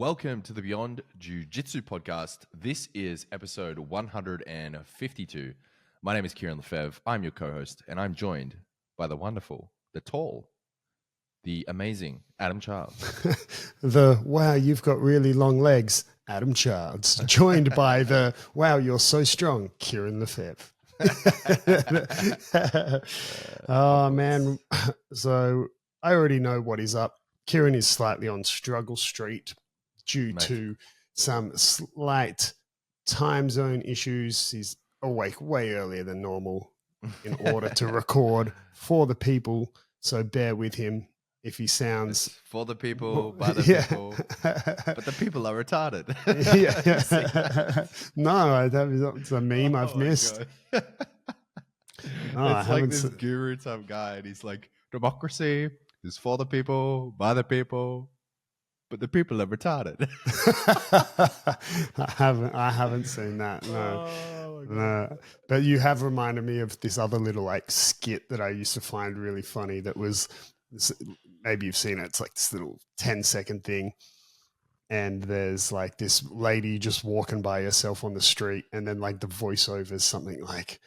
Welcome to the Beyond Jiujitsu podcast. This is episode 152. My name is Kieren Lefebvre. I'm your co-host, and I'm joined by the wonderful, the tall, the amazing Adam Charles. Wow, you've got really long legs, Adam Charles. Joined by the wow, you're so strong, Kieren Lefebvre. Oh, man. So I already know what is up. Kieren is slightly on struggle street due to some slight time zone issues. He's awake way earlier than normal in order to record for the people. So bear with him if he sounds... It's for the people, by the people, but the people are retarded. No, that's a meme I've missed. It's like this guru type guy, and he's like, democracy is for the people, by the people, but the people are retarded. I haven't seen that. No. But you have reminded me of this other little like skit that I used to find really funny. That was, maybe you've seen it. It's like this little 10-second thing, and there's like this lady just walking by herself on the street, and then like the voiceover is something like,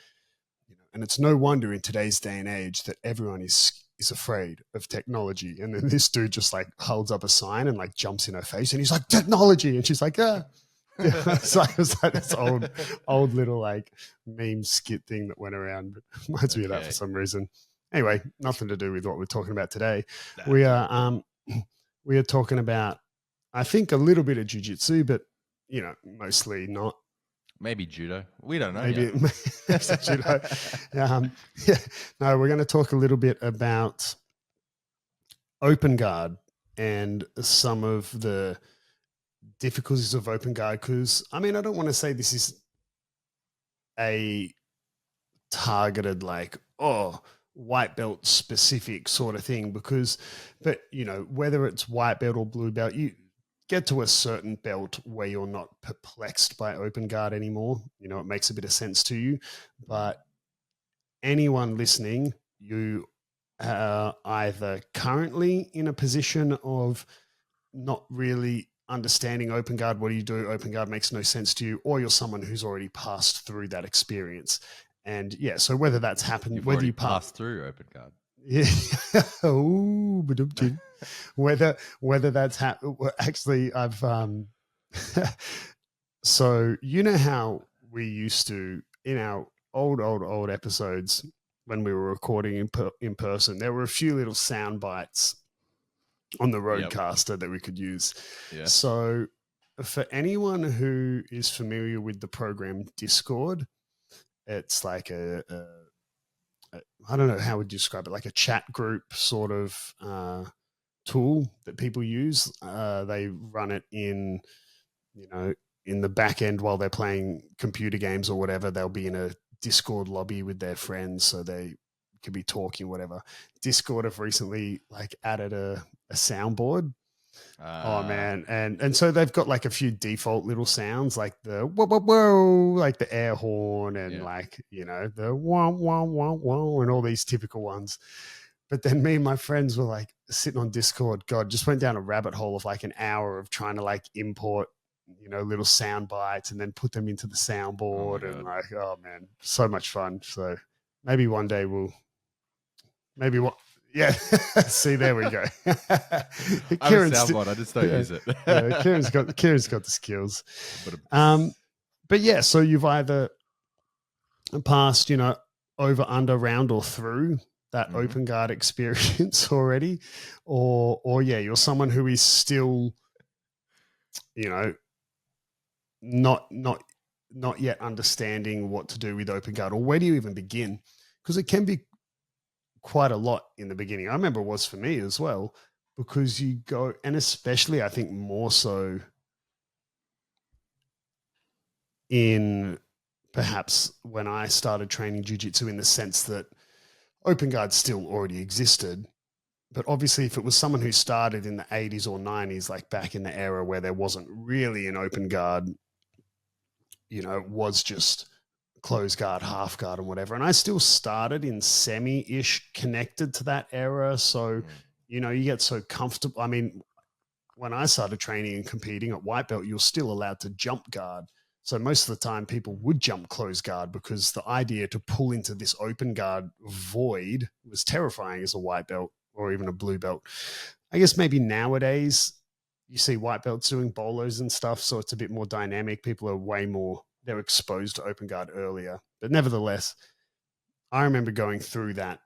and it's no wonder in today's day and age that everyone is afraid of technology. And then this dude just like holds up a sign and like jumps in her face, and he's like, technology. And she's like, ah. So it was like this old little like meme skit thing that went around. But reminds me of that for some reason. Anyway, nothing to do with what we're talking about today. We are talking about, I think, a little bit of jiu-jitsu, but mostly not. Maybe judo. We don't know. Maybe judo. No, we're going to talk a little bit about open guard and some of the difficulties of open guard. Because, I don't want to say this is a targeted like, white belt specific sort of thing, but whether it's white belt or blue belt, you get to a certain belt where you're not perplexed by open guard anymore. It makes a bit of sense to you. But anyone listening, you are either currently in a position of not really understanding open guard. What do you do? Open guard makes no sense to you, or you're someone who's already passed through that experience. And so whether that's happened, whether you passed through open guard. Yeah. whether that's actually I've so how we used to in our old episodes when we were recording in person, there were a few little sound bites on the Rodecaster that we could use. Yeah. So for anyone who is familiar with the program Discord, it's like I don't know how would you describe it, like a chat group sort of tool that people use. They run it in the back end while they're playing computer games or whatever. They'll be in a Discord lobby with their friends, so they could be talking, whatever. Discord have recently like added a soundboard. Oh man, and so they've got like a few default little sounds like the whoa whoa whoa, like the air horn, and like the wah wah wah wah, and all these typical ones. But then me and my friends were like sitting on Discord. God, just went down a rabbit hole of like an hour of trying to like import little sound bites and then put them into the soundboard, and like, oh man, so much fun. So maybe one day yeah. See, there we go. I'm a soundboard. I just don't use it. Kieren's got the skills. But yeah, so you've either passed, over, under, round, or through that open guard experience already, or you're someone who is still, not yet understanding what to do with open guard, or where do you even begin? Because it can be quite a lot in the beginning. I remember it was for me as well, because you go, and especially I think more so in perhaps when I started training jiu-jitsu, in the sense that open guard still already existed. But obviously if it was someone who started in the 80s or 90s, like back in the era where there wasn't really an open guard, it was just close guard, half guard, and whatever. And I still started in semi-ish connected to that era. So, you get so comfortable. when I started training and competing at white belt, you're still allowed to jump guard. So most of the time people would jump close guard because the idea to pull into this open guard void was terrifying as a white belt or even a blue belt. I guess maybe nowadays you see white belts doing bolos and stuff, so it's a bit more dynamic. People are way more, they're exposed to open guard earlier. But nevertheless, I remember going through that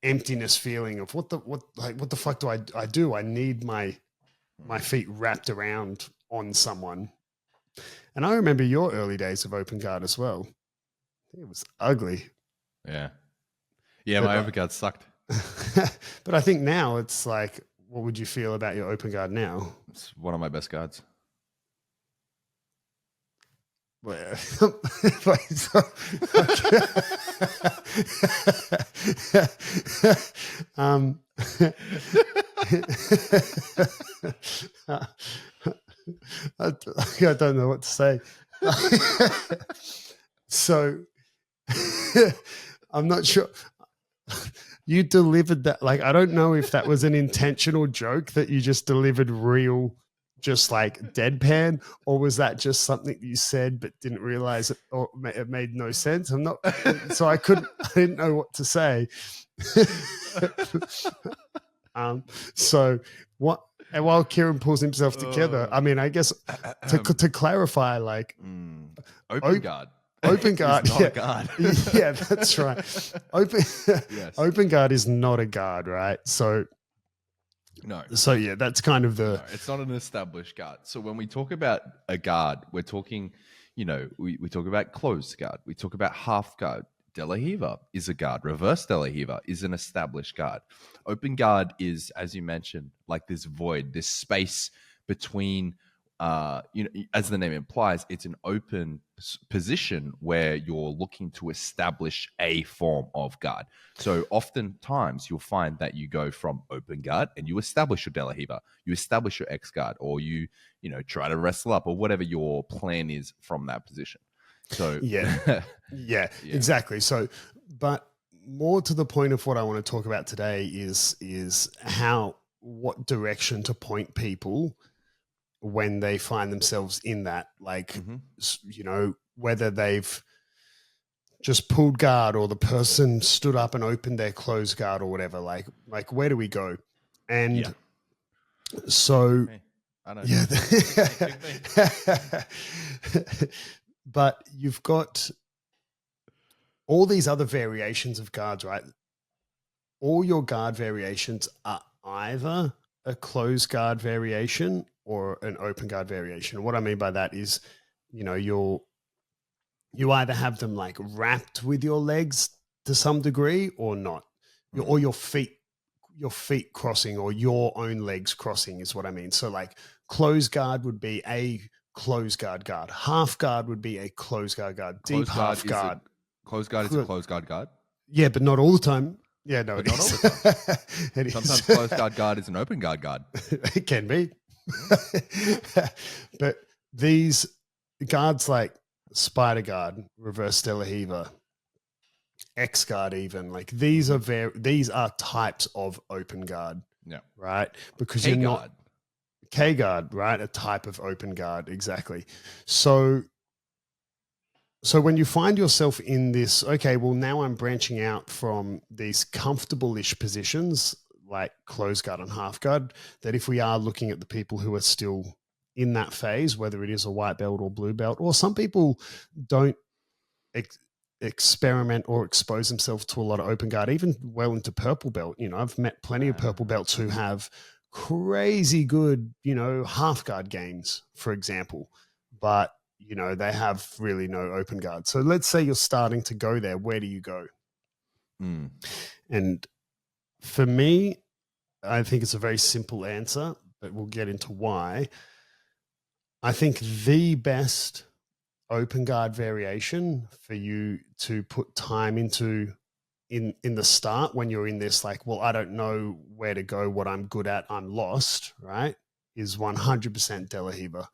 emptiness feeling of what the fuck do I do? I need my feet wrapped around on someone. And I remember your early days of open guard as well. It was ugly. Yeah. Yeah, my open guard sucked. But I think now it's like, what would you feel about your open guard now? It's one of my best guards. Well, I don't know what to say. So I'm not sure. You delivered that. Like, I don't know if that was an intentional joke that you just delivered real, just like deadpan, or was that just something you said but didn't realize it, or it made no sense? I'm not, so I didn't know what to say. So what? And while Kieren pulls himself together, I mean, I guess to clarify, like open guard. Open guard, is not a guard. Yeah, that's right. Open guard is not a guard, right? So no. So yeah, that's kind of the. No, it's not an established guard. So when we talk about a guard, we're talking, we talk about closed guard. We talk about half guard. De La Riva is a guard. Reverse De La Riva is an established guard. Open guard is, as you mentioned, like this void, this space between, as the name implies, it's an open position where you're looking to establish a form of guard. So oftentimes you'll find that you go from open guard and you establish your De La Riva, you establish your X guard, or you try to wrestle up, or whatever your plan is from that position. So yeah, exactly. So, but more to the point of what I want to talk about today is what direction to point people when they find themselves in that, like, whether they've just pulled guard or the person stood up and opened their closed guard or whatever, like where do we go? And so, I don't know. But you've got all these other variations of guards, right? All your guard variations are either a closed guard variation or an open guard variation. And what I mean by that is, you either have them like wrapped with your legs to some degree or not, or your feet crossing, or your own legs crossing is what I mean. So like closed guard would be a closed guard. Half guard would be a closed guard. Deep half guard. Closed guard is a closed guard. Yeah, but not all the time. Yeah, no, but not all the time. Sometimes closed guard is an open guard. It can be. But these guards like spider guard, reverse De La Riva, X guard, even like these are types of open guard. Yeah. Right. Because you're not K guard, right? A type of open guard. Exactly. So when you find yourself in this, okay, well, now I'm branching out from these comfortable-ish positions like closed guard and half guard, that if we are looking at the people who are still in that phase, whether it is a white belt or blue belt, or some people don't experiment or expose themselves to a lot of open guard, even well into purple belt. I've met plenty of purple belts who have crazy good, half guard games, for example, but they have really no open guard. So let's say you're starting to go there. Where do you go? And for me, I think it's a very simple answer, but we'll get into why. I think the best open guard variation for you to put time into in the start, when you're in this, like, well, I don't know where to go, what I'm good at, I'm lost, right, is 100% De La Riva.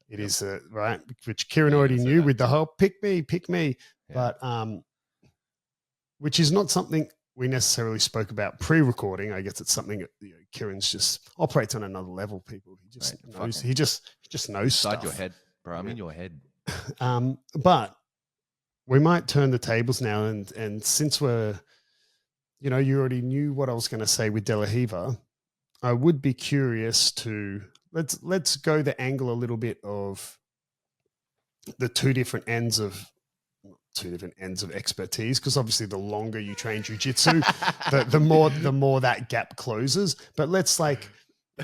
It is right, which Kieren already knew with the whole pick me, yeah. but which is not something we necessarily spoke about pre-recording. I guess it's something that Kieren's just operates on another level. People, he just knows. He just knows Inside stuff. your head, bro. I'm in your head. But we might turn the tables now, and since we're, you already knew what I was going to say with De La Riva, I would be curious to let's go the angle a little bit of the two different ends of expertise, because obviously the longer you train jiu-jitsu, the more that gap closes. But let's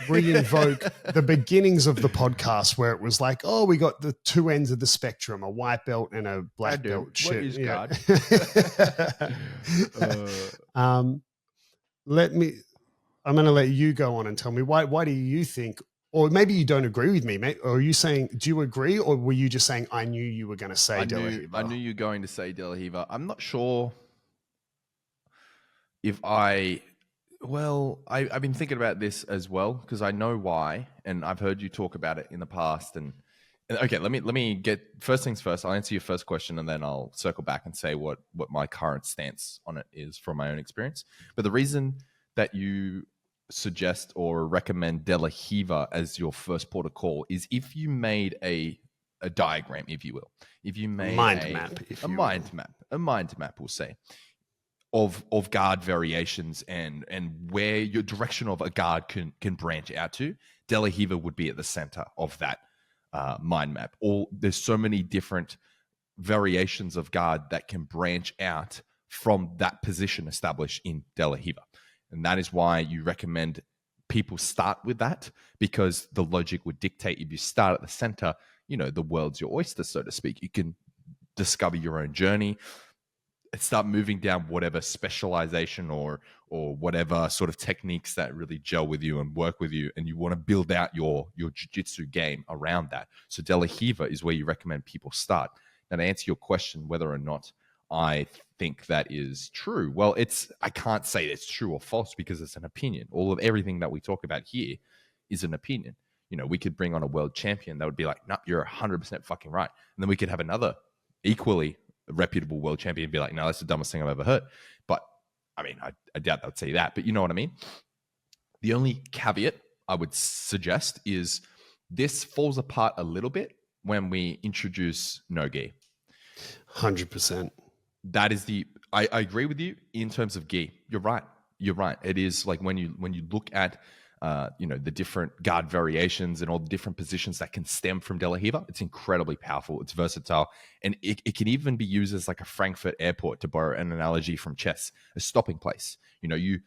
re-invoke the beginnings of the podcast where it was like, oh, we got the two ends of the spectrum, a white belt and a black belt. What is God? I'm going to let you go on and tell me why do you think, or maybe you don't agree with me, mate, or are you saying, do you agree, or were you just saying, I knew you were going to say De La Riva? I knew you were going to say De La Riva. I'm not sure if I've been thinking about this as well, because I know why, and I've heard you talk about it in the past. And okay, let me get first things first. I'll answer your first question, and then I'll circle back and say what my current stance on it is from my own experience. But the reason that you suggest or recommend De La Riva as your first port of call is if you made a diagram, if you will, if you made a mind map, we'll say, of guard variations and where your direction of a guard can branch out to, De La Riva would be at the center of that mind map. There's so many different variations of guard that can branch out from that position established in De La Riva. And that is why you recommend people start with that, because the logic would dictate if you start at the center, the world's your oyster, so to speak. You can discover your own journey, start moving down whatever specialization or whatever sort of techniques that really gel with you and work with you, and you want to build out your jiu-jitsu game around that. So De La Riva is where you recommend people start. Now, to answer your question, whether or not I think that is true, well, I can't say it's true or false because it's an opinion. Everything that we talk about here is an opinion. We could bring on a world champion that would be like, no, you're 100% fucking right. And then we could have another equally reputable world champion and be like, no, that's the dumbest thing I've ever heard. But I mean, I doubt they'd say that, but you know what I mean? The only caveat I would suggest is this falls apart a little bit when we introduce no gi. 100%. That is I agree with you in terms of gi. You're right. It is like when you look at the different guard variations and all the different positions that can stem from De La Riva, it's incredibly powerful. It's versatile, and it can even be used as like a Frankfurt airport, to borrow an analogy from chess, a stopping place. You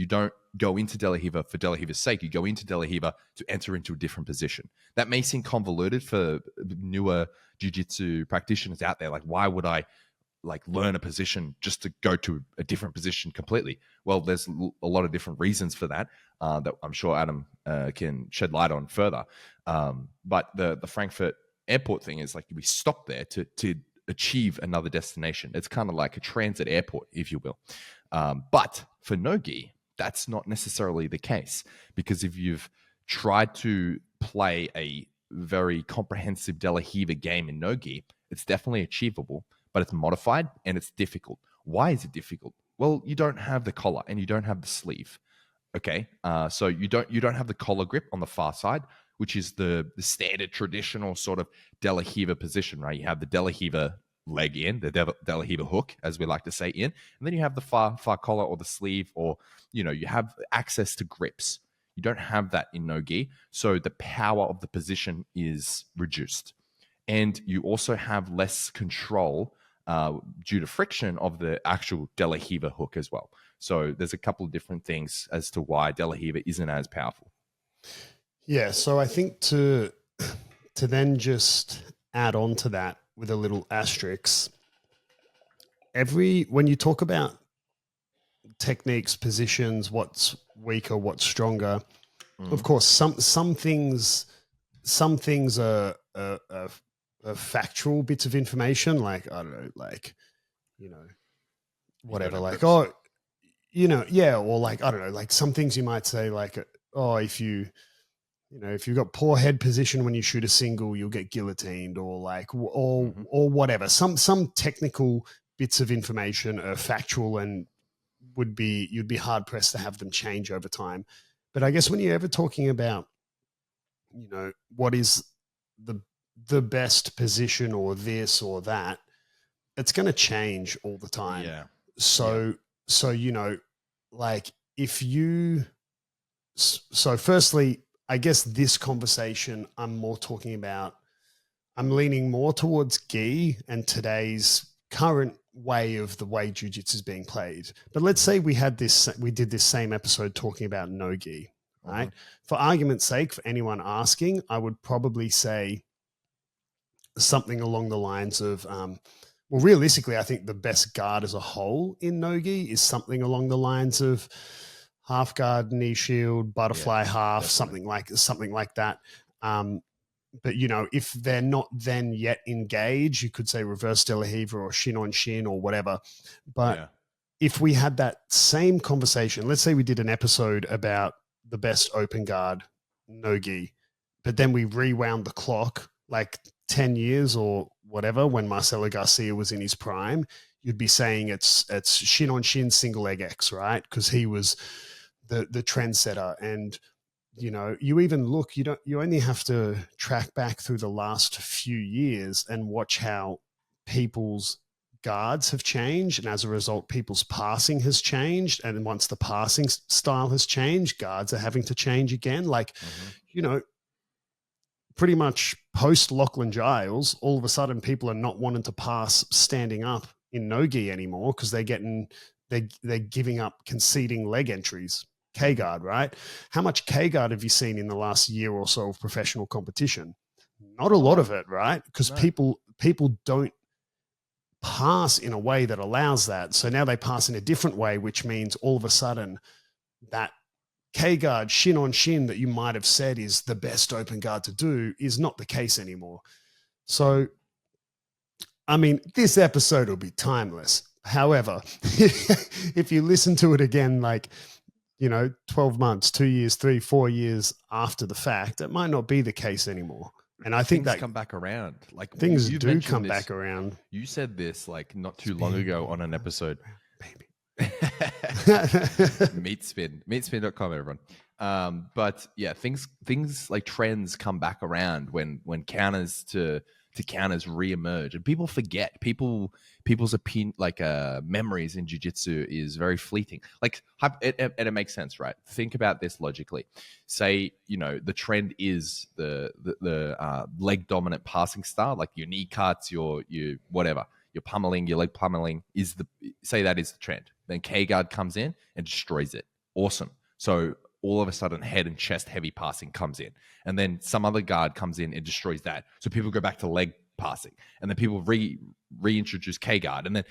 don't go into De La Riva for De La Riva's sake. You go into De La Riva to enter into a different position. That may seem convoluted for newer jiu-jitsu practitioners out there. Like, why would I learn a position just to go to a different position completely? Well, there's a lot of different reasons for that that I'm sure Adam can shed light on further. But the Frankfurt airport thing is like we stop there to achieve another destination. It's kind of like a transit airport, if you will. But for no-gi, that's not necessarily the case, because if you've tried to play a very comprehensive De La Riva game in no-gi, it's definitely achievable, but it's modified and it's difficult. Why is it difficult? Well, you don't have the collar and you don't have the sleeve. Okay, so you don't have the collar grip on the far side, which is the standard traditional sort of De La Riva position, right? You have the De La Riva leg in, the De La Riva hook, as we like to say, in, and then you have the far collar or the sleeve, or you have access to grips. You don't have that in no-gi, so the power of the position is reduced, and you also have less control due to friction of the actual De La Riva hook as well. So there's a couple of different things as to why De La Riva isn't as powerful. Yeah, so I think to then just add on to that with a little asterisk, when you talk about techniques, positions, what's weaker, what's stronger, of course, some things are factual bits of information, like, I don't know, whatever, like, or like, I don't know, like some things you might say, like, if you've got poor head position when you shoot a single, you'll get guillotined, or like, or whatever. Some technical bits of information are factual and you'd be hard pressed to have them change over time. But I guess when you're ever talking about, what is the best position or this or that, it's going to change all the time. Yeah. So, like if you, so firstly, I guess this conversation, I'm leaning more towards gi and today's current way of the way jiu-jitsu is being played. But let's say we did this same episode talking about no gi, right? For argument's sake, for anyone asking, I would probably say something along the lines of, well, realistically, I think the best guard as a whole in no-gi is something along the lines of half guard, knee shield, butterfly half, definitely. something like that. But if they're not then yet engaged, you could say reverse de la Riva or shin on shin or whatever. But if we had that same conversation, let's say we did an episode about the best open guard no-gi, but then we rewound the clock like 10 years or whatever, when Marcelo Garcia was in his prime, you'd be saying it's shin on shin, single leg X, right? Because he was the trendsetter. And, you even look, you only have to track back through the last few years and watch how people's guards have changed. And as a result, people's passing has changed. And once the passing style has changed, guards are having to change again. Like, pretty much post Lachlan Giles, all of a sudden people are not wanting to pass standing up in no-gi anymore because they're giving up conceding leg entries. K-guard, right? How much K-guard have you seen in the last year or so of professional competition? Not a lot of it, right? Because people don't pass in a way that allows that. So now they pass in a different way, which means all of a sudden that K-guard, shin on shin, that you might have said is the best open guard to do is not the case anymore. So, I mean, this episode will be timeless. However, if you listen to it again, 12 months, 2 years, 3, 4 years after the fact, it might not be the case anymore. And I think things come back around. Like things do come back around. You said this not too long ago on an episode. Baby. meatspin.com, everyone. But yeah, things like trends come back around when counters to counters reemerge, and people forget. People's opinion, memories in jiu-jitsu is very fleeting. And it makes sense, right? Think about this logically. Say the trend is the leg dominant passing style, like your knee cuts, your whatever. Your pummeling, your leg pummeling say that is the trend. Then K-guard comes in and destroys it. Awesome. So all of a sudden head and chest heavy passing comes in. And then some other guard comes in and destroys that. So people go back to leg passing. And then people reintroduce K-guard. And then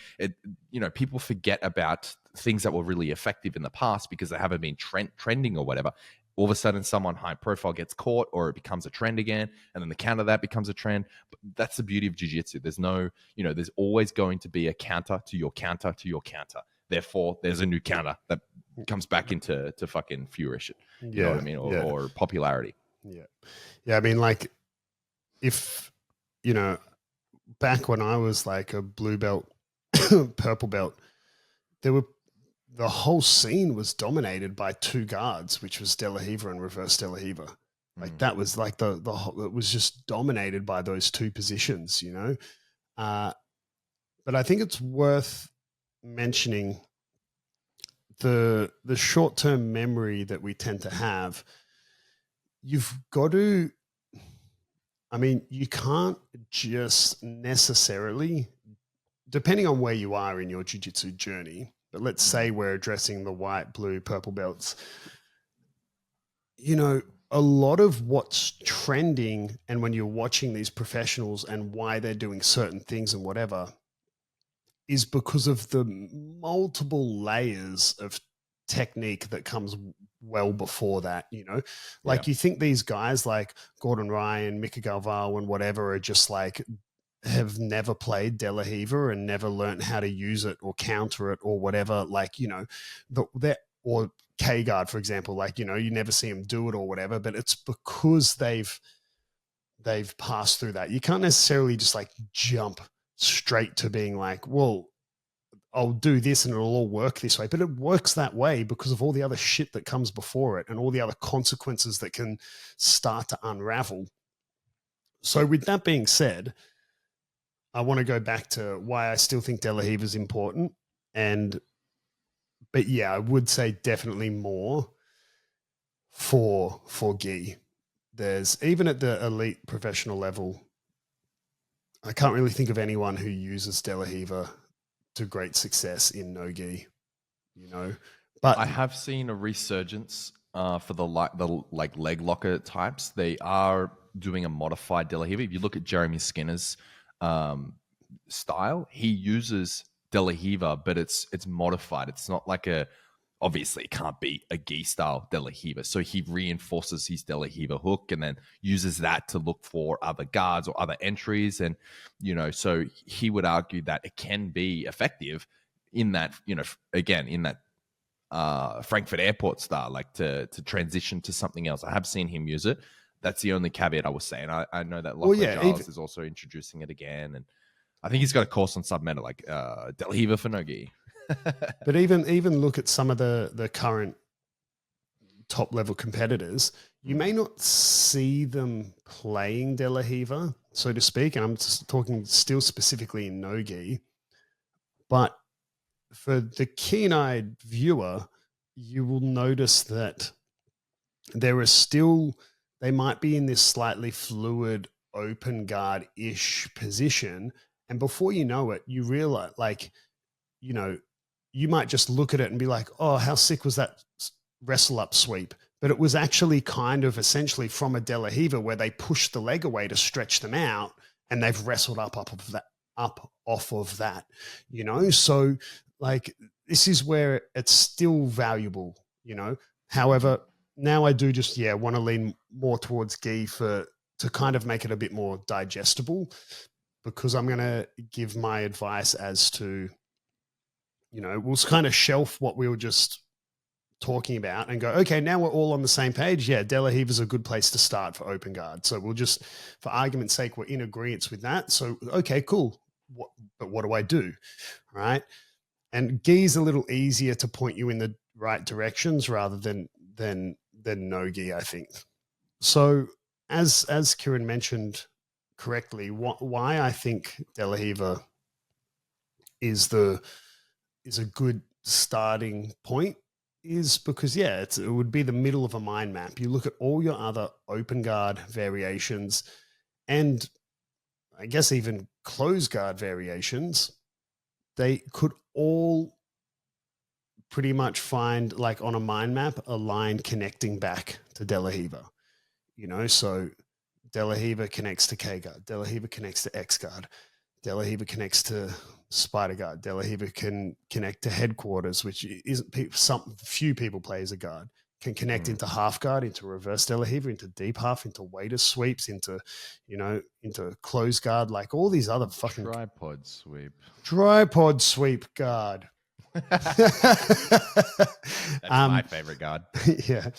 people forget about things that were really effective in the past because they haven't been trending or whatever. All of a sudden, someone high profile gets caught, or it becomes a trend again, and then the counter that becomes a trend. But that's the beauty of jiu-jitsu. There's there's always going to be a counter to your counter to your counter. Therefore, there's a new counter that comes back into fucking fruition. You know what I mean? Or popularity. Yeah. Yeah. I mean, if, back when I was like a blue belt, purple belt, the whole scene was dominated by two guards, which was de la Riva and reverse de la Riva. That was like the whole, it was just dominated by those two positions, But I think it's worth mentioning the short-term memory that we tend to have. You've got to, you can't just necessarily, depending on where you are in your jiu-jitsu journey, but let's say we're addressing the white, blue, purple belts, a lot of what's trending, and when you're watching these professionals and why they're doing certain things and whatever, is because of the multiple layers of technique that comes well before that, You think these guys like Gordon Ryan, Mica Galvao and whatever are just have never played de la Riva and never learned how to use it or counter it or whatever, or K-guard, for example, you never see them do it or whatever, but it's because they've passed through that. You can't necessarily just jump straight to being well, I'll do this and it'll all work this way. But it works that way because of all the other shit that comes before it and all the other consequences that can start to unravel. So with that being said, I want to go back to why I still think De La Riva is important. But yeah, I would say definitely more for gi. There's even at the elite professional level, I can't really think of anyone who uses De La Riva to great success in no gi, you know. But I have seen a resurgence for the leg locker types. They are doing a modified De La Riva. If you look at Jeremy Skinner's style, he uses De La Riva, but it's modified. It's not like obviously it can't be a gi style De La Riva. So he reinforces his De La Riva hook and then uses that to look for other guards or other entries. And, so he would argue that it can be effective in that, again, in that Frankfurt Airport style, like to transition to something else. I have seen him use it. That's the only caveat I was saying. I know that Lachlan Giles is also introducing it again. And I think he's got a course on Submeta, like De La Riva for no gi. But even look at some of the current top level competitors, you may not see them playing De La Riva, so to speak. And I'm just talking still specifically in no gi. But for the keen-eyed viewer, you will notice that they might be in this slightly fluid open guard-ish position. And before you know it, you realize, you might just look at it and be like, oh, how sick was that wrestle up sweep? But it was actually kind of essentially from a De La Riva where they pushed the leg away to stretch them out and they've wrestled up off of that, So like, this is where it's still valuable, However, now I do just, want to lean more towards gi to kind of make it a bit more digestible, because I'm going to give my advice as to, we'll kind of shelf what we were just talking about and go, okay, now we're all on the same page. Yeah, De La Riva is a good place to start for open guard. So we'll just, for argument's sake, we're in agreement with that. So, okay, cool. But what do I do? Right. And gi is a little easier to point you in the right directions rather than no gi, I think. So as Kieren mentioned correctly, why I think De La Riva is a good starting point is because, it would be the middle of a mind map. You look at all your other open guard variations and I guess even closed guard variations, they could all pretty much find, like on a mind map, a line connecting back to De La Riva. So De La Riva connects to K guard, De La Riva connects to X guard, De La Riva connects to Spider guard, De La Riva can connect to headquarters, which isn't few people play as a guard, can connect into half guard, into reverse De La Riva, into deep half, into waiter sweeps, into closed guard, like all these other fucking tripod sweep guard. That's my favorite guard. Yeah.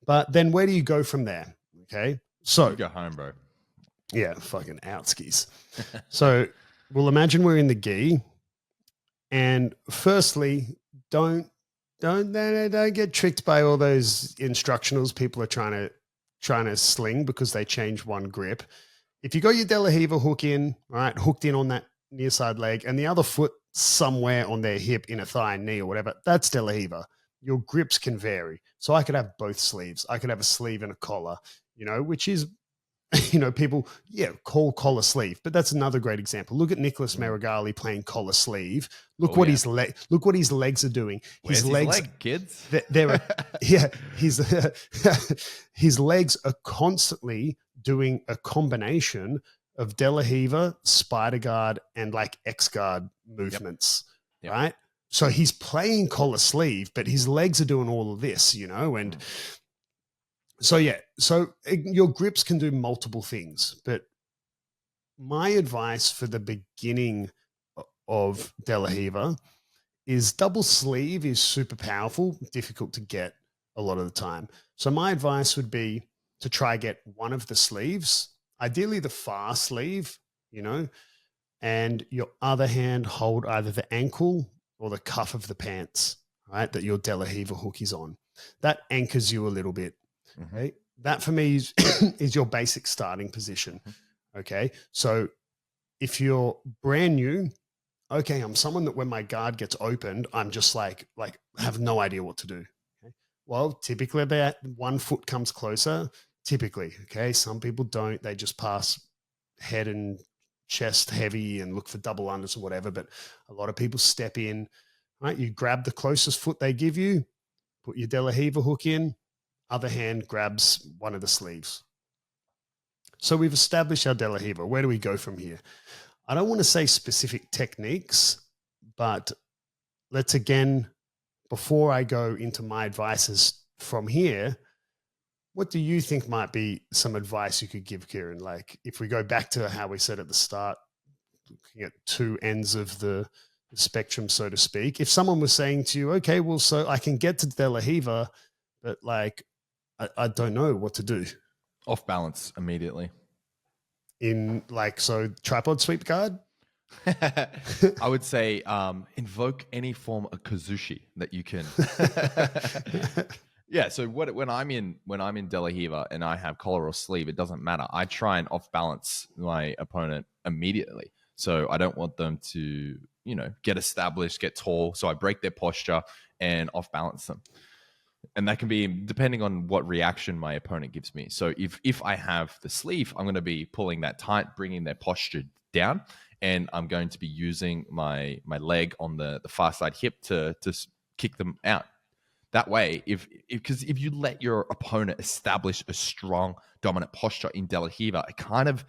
But then where do you go from there? Okay. So you go home, bro. Yeah, fucking outskis. So we'll imagine we're in the gi. And firstly, don't get tricked by all those instructionals people are trying to sling because they change one grip. If you got your De La Riva hooked in on that near side leg and the other foot somewhere on their hip, in a thigh, knee or whatever, that's De La Riva. Your grips can vary. So I could have both sleeves. I could have a sleeve and a collar, which is, people, call collar sleeve, but that's another great example. Look at Nicholas Marigali playing collar sleeve. Look what his legs are doing. His legs, kids. His legs are constantly doing a combination of De La Riva, Spider Guard, and like X Guard movements, right? So he's playing collar sleeve, but his legs are doing all of this, and so your grips can do multiple things. But my advice for the beginning of De La Riva is double sleeve is super powerful, difficult to get a lot of the time. So my advice would be to try get one of the sleeves, ideally the far sleeve, and your other hand hold either the ankle or the cuff of the pants, right, that your De La Riva hook is on. That anchors you a little bit. Mm-hmm. Okay? That for me is your basic starting position. Okay. So if you're brand new, okay, I'm someone that when my guard gets opened, I'm just like have no idea what to do. Okay? Well, typically that 1 foot comes closer. Typically, okay. Some people don't. They just pass head and chest heavy and look for double unders or whatever. But a lot of people step in, right? You grab the closest foot they give you, put your De La Riva hook in, other hand grabs one of the sleeves. So we've established our De La Riva. Where do we go from here? I don't want to say specific techniques, but let's again, before I go into my advices from here, what do you think might be some advice you could give, Kieren? Like if we go back to how we said at the start, looking at two ends of the spectrum, so to speak. If someone was saying to you, okay, well, so I can get to De La Riva, but like, I don't know what to do. Off balance immediately. In like, so tripod sweep guard? I would say invoke any form of kazushi that you can. Yeah, so when I'm in De La Riva and I have collar or sleeve, it doesn't matter. I try and off balance my opponent immediately. So I don't want them to, get established, get tall. So I break their posture and off balance them. And that can be depending on what reaction my opponent gives me. So if I have the sleeve, I'm going to be pulling that tight, bringing their posture down, and I'm going to be using my leg on the far side hip to kick them out. That way, because if you let your opponent establish a strong, dominant posture in De La Riva, it kind of,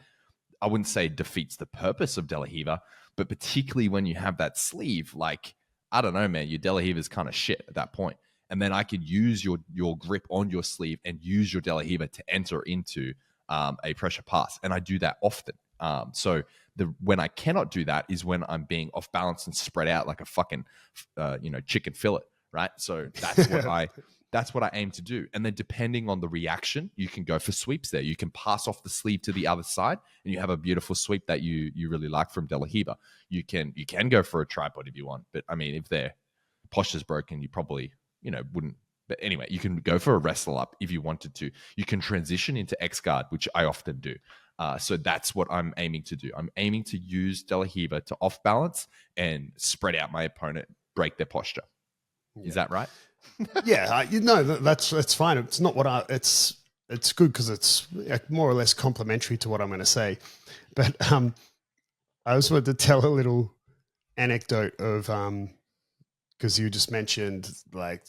I wouldn't say defeats the purpose of De La Riva, but particularly when you have that sleeve, like, I don't know, man, your De La Riva is kind of shit at that point. And then I could use your grip on your sleeve and use your De La Riva to enter into a pressure pass. And I do that often. So when I cannot do that is when I'm being off balance and spread out like a fucking, chicken fillet. Right. So that's what I aim to do. And then depending on the reaction, you can go for sweeps there. You can pass off the sleeve to the other side and you have a beautiful sweep that you really like from De La Riva. You can go for a tripod if you want. But I mean, if their posture's broken, you probably, wouldn't. But anyway, you can go for a wrestle up if you wanted to. You can transition into X guard, which I often do. So that's what I'm aiming to do. I'm aiming to use De La Riva to off balance and spread out my opponent, break their posture. Yeah. Is that right? Yeah, that's fine. It's not what it's good because it's more or less complementary to what I'm going to say. But I also wanted to tell a little anecdote of because you just mentioned like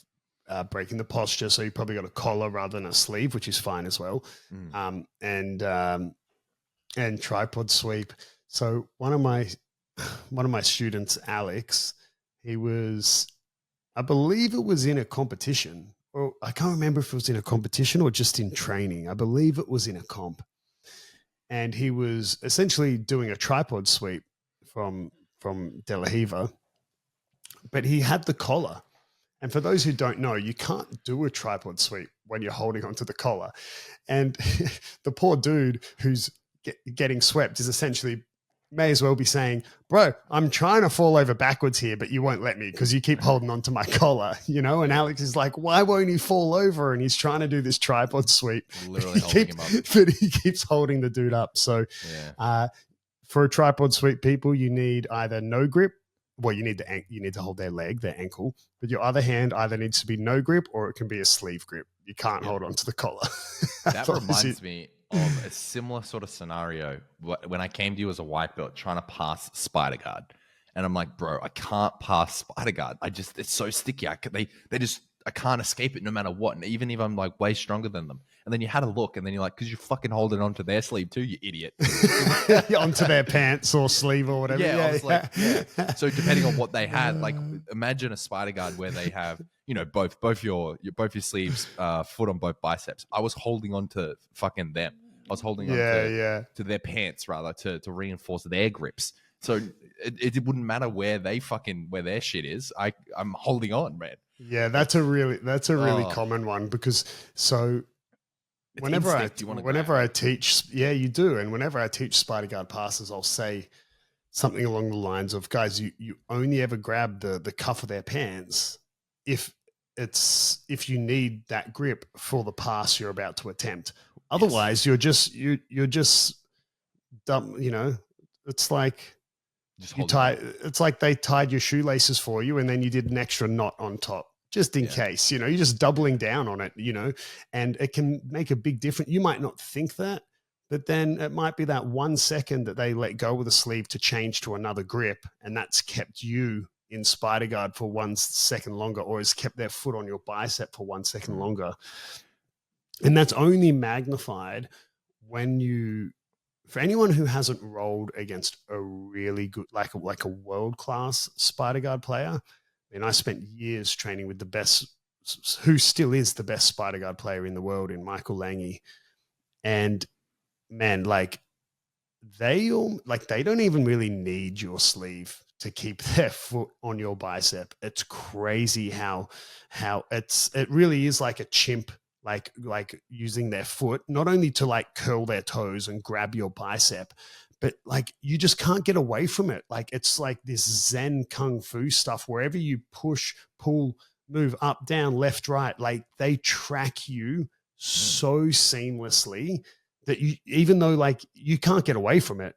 breaking the posture, so you probably got a collar rather than a sleeve, which is fine as well. And tripod sweep. So one of my students, Alex, he was, I believe it was in a competition, or I can't remember if it was in a competition or just in training. I believe it was in a comp. And he was essentially doing a tripod sweep from De La Riva, but he had the collar. And for those who don't know, you can't do a tripod sweep when you're holding onto the collar. And the poor dude who's getting swept is essentially may as well be saying, bro, I'm trying to fall over backwards here, but you won't let me because you keep holding onto my collar, And Alex is like, why won't he fall over? And he's trying to do this tripod sweep. Literally holding him up. But he keeps holding the dude up. So for a tripod sweep, people, you need either no grip. Well, you need to hold their leg, their ankle, but your other hand either needs to be no grip or it can be a sleeve grip. You can't hold onto the collar. That reminds me of a similar sort of scenario when I came to you as a white belt trying to pass spider guard. And I'm like, bro, I can't pass spider guard. It's so sticky. I can't escape it no matter what. And even if I'm like way stronger than them. And then you had a look and then you're like, because you're fucking holding onto their sleeve too, you idiot. Onto their pants or sleeve or whatever. Yeah, I was like, yeah. So depending on what they had, like imagine a spider guard where they have, both your sleeves, foot on both biceps. I was holding on to fucking them. I was holding on to their pants rather to reinforce their grips. So it wouldn't matter where their shit is. I'm holding on, man. Yeah, that's a really common one because whenever I teach, you do, and whenever I teach spider guard passes, I'll say something along the lines of, guys, you only ever grab the cuff of their pants if you need that grip for the pass you're about to attempt. Otherwise, you're just dumb. It's like it's like they tied your shoelaces for you, and then you did an extra knot on top just in case. You're just doubling down on it. And it can make a big difference. You might not think that, but then it might be that 1 second that they let go of the sleeve to change to another grip, and that's kept you in spider guard for 1 second longer, or has kept their foot on your bicep for 1 second longer. And that's only magnified for anyone who hasn't rolled against a really good, like a world-class spider guard player. I spent years training with the best, who still is the best spider guard player in the world, in Michael Lange. And man, they don't even really need your sleeve to keep their foot on your bicep. It's crazy how it really is like a chimp, like using their foot, not only to curl their toes and grab your bicep, but you just can't get away from it. It's like this Zen Kung Fu stuff. Wherever you push, pull, move up, down, left, right, they track you so seamlessly that even though you can't get away from it,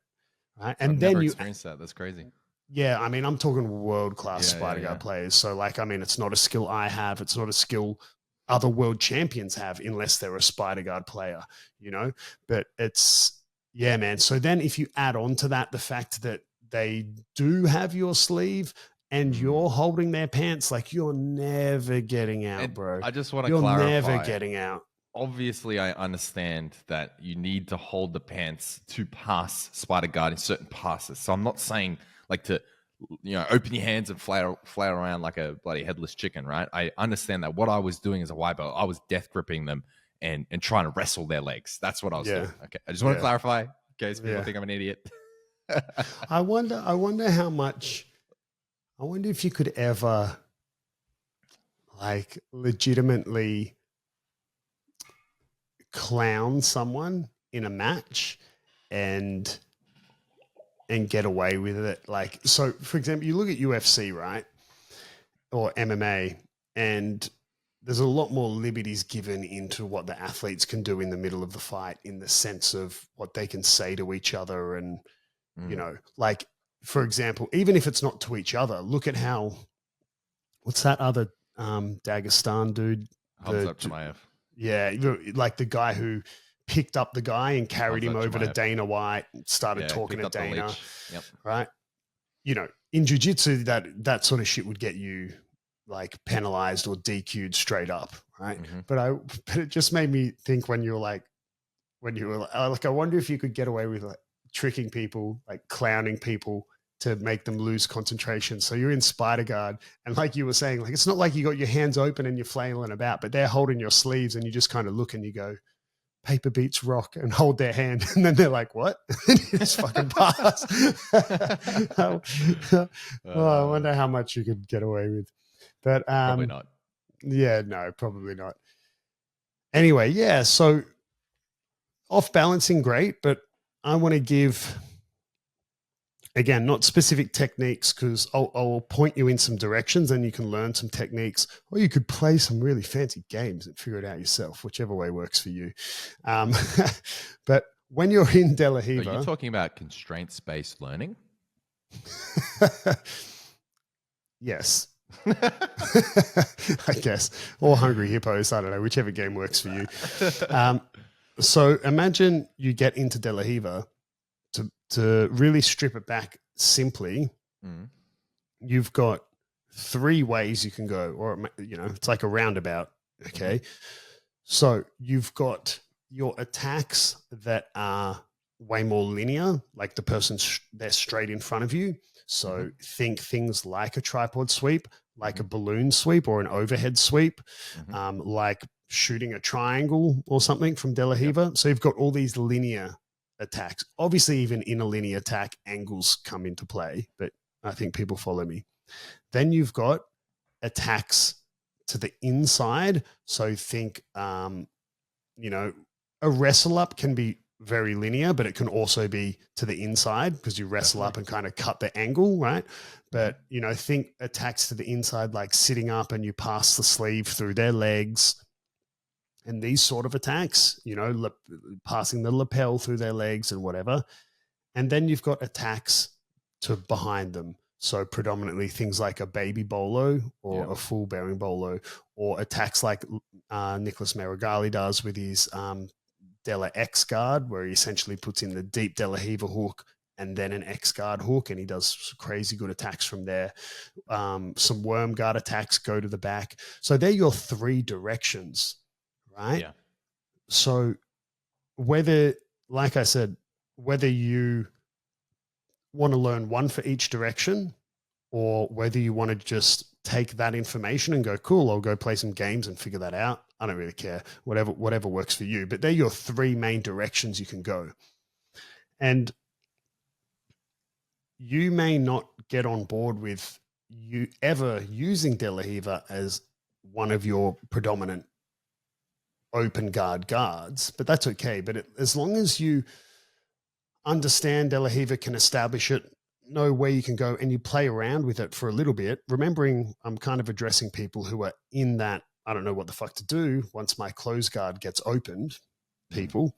right? And I've then never experienced that. That's crazy. Yeah, I'm talking world-class spider guard players. So it's not a skill I have. It's not a skill other world champions have, unless they're a spider guard player, But it's, yeah, man. So then if you add on to that the fact that they do have your sleeve and you're holding their pants, you're never getting out, bro. I just want to clarify. You're never getting out. Obviously, I understand that you need to hold the pants to pass spider guard in certain passes. So I'm not saying to open your hands and flail around like a bloody headless chicken, right? I understand that. What I was doing as a white belt, I was death gripping them and trying to wrestle their legs. That's what I was doing. Okay, I just want to clarify in case people think I'm an idiot. I wonder how much. I wonder if you could ever legitimately clown someone in a match and get away with it. So for example, you look at UFC, right? Or MMA, and there's a lot more liberties given into what the athletes can do in the middle of the fight, in the sense of what they can say to each other. And, for example, even if it's not to each other, look at what's that other Dagestan dude? Hamza Chimaev. Yeah, the guy who picked up the guy and carried him over to Dana White and started talking to Dana. Yep. Right? In jiu-jitsu, that sort of shit would get you penalized or DQ'd straight up, right? Mm-hmm. But it just made me think when you were I wonder if you could get away with tricking people, clowning people to make them lose concentration. So you're in spider guard, and like you were saying, it's not like you got your hands open and you're flailing about, but they're holding your sleeves, and you just kind of look and you go, paper beats rock, and hold their hand, and then they're like, what? And you just fucking pass. I wonder how much you could get away with. But probably not. Yeah, no, probably not. Anyway, yeah, so off balancing, great, but I want to give, again, not specific techniques, because I'll point you in some directions and you can learn some techniques, or you could play some really fancy games and figure it out yourself, whichever way works for you. But when you're in De La Riva... Are you talking about constraints-based learning? Yes. I guess. Or Hungry Hippos, I don't know, whichever game works for you. So imagine you get into De La Riva. To really strip it back simply, you've got 3 ways you can go, or, it's like a roundabout. Okay. So you've got your attacks that are way more linear, like the person, they're straight in front of you. So think things like a tripod sweep, like a balloon sweep or an overhead sweep, like shooting a triangle or something from De La Riva. Yep. So you've got all these linear attacks. Obviously, even in a linear attack, angles come into play, but I think people follow me. Then you've got attacks to the inside. So think, a wrestle up can be very linear, but it can also be to the inside because you wrestle up and kind of cut the angle, right? But, you know, think attacks to the inside, like sitting up and you pass the sleeve through their legs and these sort of attacks, you know, passing the lapel through their legs and whatever. And then you've got attacks to behind them. So predominantly things like a baby bolo or a full bearing bolo, or attacks like Nicholas Meregali does with his Della X guard, where he essentially puts in the deep Della Hiva hook and then an X guard hook, and he does crazy good attacks from there. Some worm guard attacks go to the back. So they're your three directions, right? Yeah. So whether, like I said, whether you want to learn one for each direction, or whether you want to just take that information and go, cool, I'll go play some games and figure that out. I don't really care, whatever works for you, but they're your three main directions you can go. And you may not get on board with you ever using De La Riva as one of your predominant open guards, but that's okay. But as long as you understand De La Riva, can establish it, know where you can go, and you play around with it for a little bit, remembering I'm kind of addressing people who are in that, I don't know what the fuck to do once my close guard gets opened, people,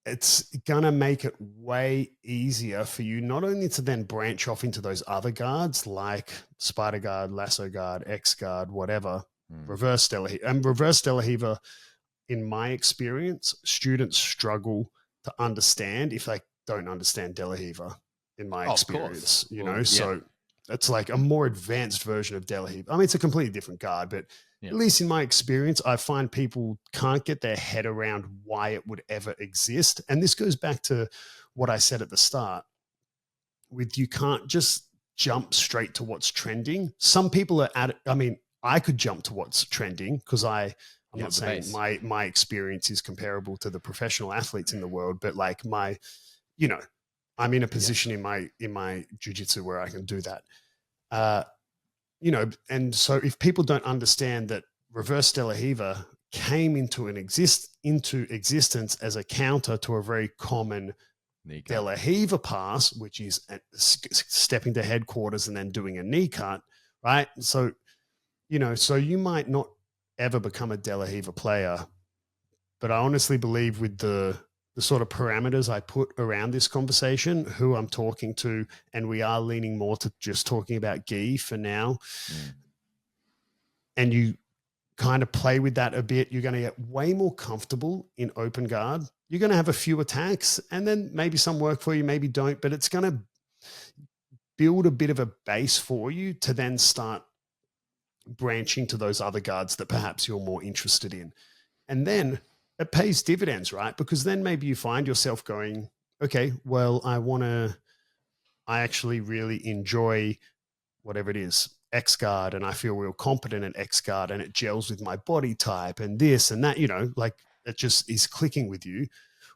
it's going to make it way easier for you not only to then branch off into those other guards like Spider Guard, Lasso Guard, X Guard, whatever, reverse De La Riva. And reverse De La Riva, in my experience, students struggle to understand if they don't understand De La Riva, in my experience, you know, so it's like a more advanced version of De La Riva. I mean, it's a completely different guard, but at least in my experience, I find people can't get their head around why it would ever exist. And this goes back to what I said at the start with, you can't just jump straight to what's trending. Some people are at it. I mean, I could jump to what's trending because I'm not saying my experience is comparable to the professional athletes in the world, but like you know, I'm in a position in my jiu-jitsu where I can do that. You know, and so if people don't understand that reverse De La Riva came into existence as a counter to a very common De La Riva pass, which is stepping to headquarters and then doing a knee cut, right? So, you know, so you might not ever become a De La Riva player, but I honestly believe with the sort of parameters I put around this conversation, who I'm talking to, and we are leaning more to just talking about gi for now. And you kind of play with that a bit, you're going to get way more comfortable in open guard. You're going to have a few attacks and then maybe some work for you, maybe don't, but it's going to build a bit of a base for you to then start branching to those other guards that perhaps you're more interested in. And then it pays dividends, right? Because then maybe you find yourself going, okay, well, I actually really enjoy whatever it is, X guard, and I feel real competent at X guard, and it gels with my body type and this and that, you know, like it just is clicking with you.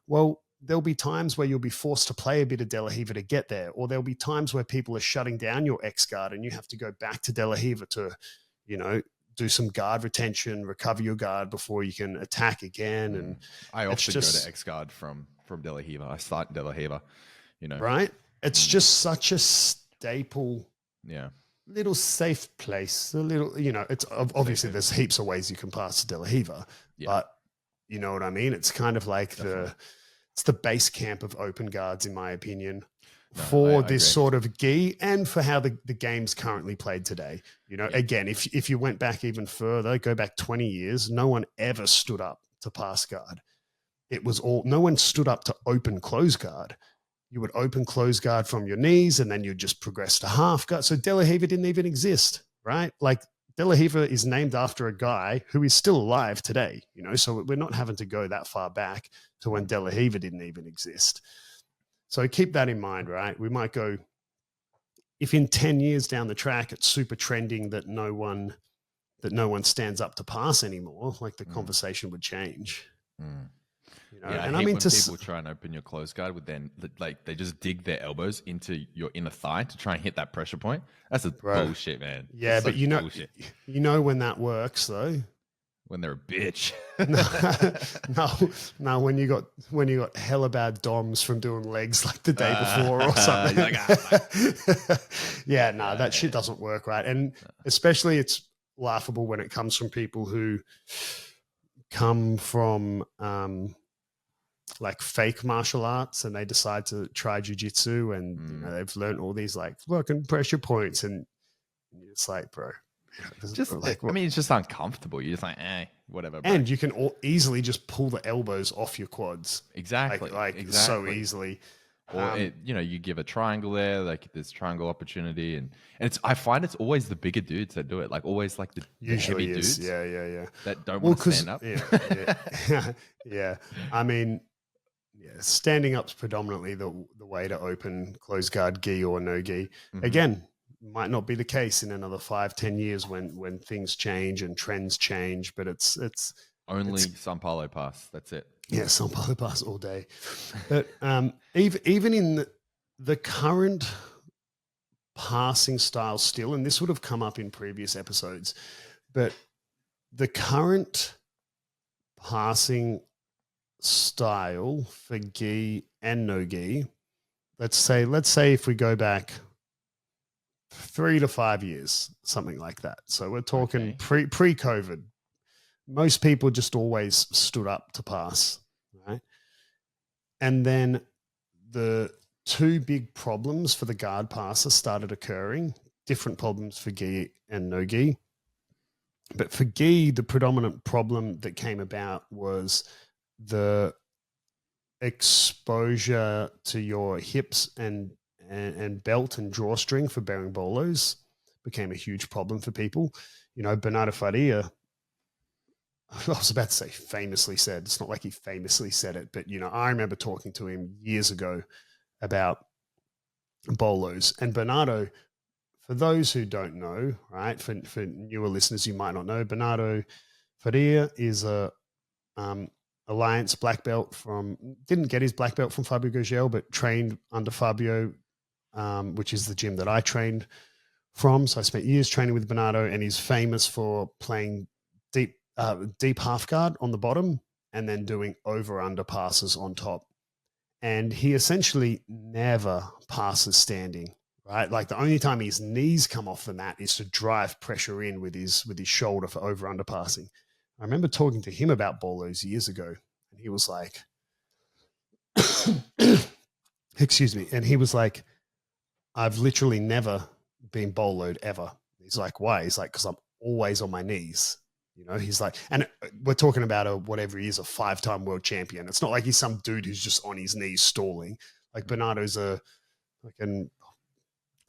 Well, there'll be times where you'll be forced to play a bit of De La Riva to get there, or there'll be times where people are shutting down your X guard and you have to go back to De La Riva to, you know, do some guard retention, recover your guard before you can attack again. And I often go to X guard from De La Riva. I start De La Riva, you know. Right? It's just such a staple, little safe place. A little, you know, it's obviously there's heaps of ways you can pass to De La Riva, but you know what I mean? It's kind of like it's the base camp of open guards, in my opinion. For this sort of gi and for how the game's currently played today. You know, again, if you went back even further, go back 20 years, no one ever stood up to pass guard. No one stood up to open close guard. You would open close guard from your knees and then you'd just progress to half guard. So De La Riva didn't even exist, right? Like De La Riva is named after a guy who is still alive today, you know, so we're not having to go that far back to when De La Riva didn't even exist. So keep that in mind, right? We might go, if in 10 years down the track, it's super trending that no one stands up to pass anymore, like the conversation would change. You know? And I mean, when people try and open your close guard with then, like they just dig their elbows into your inner thigh to try and hit that pressure point. That's bullshit, man. Yeah, but you know when that works though. When they're a bitch. no. When you got hella bad DOMs from doing legs like the day before or something. That shit doesn't work, right? And especially it's laughable when it comes from people who come from like fake martial arts and they decide to try jiu-jitsu and you know, they've learned all these like fucking pressure points and it's like, bro. Just like, I mean, it's just uncomfortable. You're just like, whatever. Bro. And you can easily just pull the elbows off your quads. Exactly. Exactly. So easily. Or you give a triangle there, like this triangle opportunity, and I find it's always the bigger dudes that do it, like always like the heavy dudes, that don't want to stand up. Yeah. I mean, standing up's predominantly the way to open closed guard gi or no gi. Again, might not be the case in another 5-10 years when things change and trends change, but it's only Sampalo pass. That's it. Yeah, Sampalo pass all day. But even in the current passing style still, and this would have come up in previous episodes, but the current passing style for gi and no gi, let's say if we go back 3 to 5 years, something like that. So we're talking pre-COVID. Most people just always stood up to pass, right? And then the two big problems for the guard passer started occurring, different problems for gi and no gi. But for gi, the predominant problem that came about was the exposure to your hips and belt and drawstring for bearing bolos became a huge problem for people. You know, Bernardo Faria, I was about to say famously said, it's not like he famously said it, but, you know, I remember talking to him years ago about bolos. And Bernardo, for those who don't know, right, for newer listeners, you might not know, Bernardo Faria is a Alliance black belt didn't get his black belt from Fabio Gurgel, but trained under Fabio, which is the gym that I trained from. So I spent years training with Bernardo, and he's famous for playing deep half guard on the bottom and then doing over-under passes on top. And he essentially never passes standing, right? Like the only time his knees come off the mat is to drive pressure in with his shoulder for over-under passing. I remember talking to him about bolos years ago, and he was like, excuse me. And he was like, I've literally never been boloed ever. He's like, why? He's like, because I'm always on my knees. You know, he's like, and we're talking about whatever he is, a 5-time world champion. It's not like he's some dude who's just on his knees stalling. Like Bernardo's a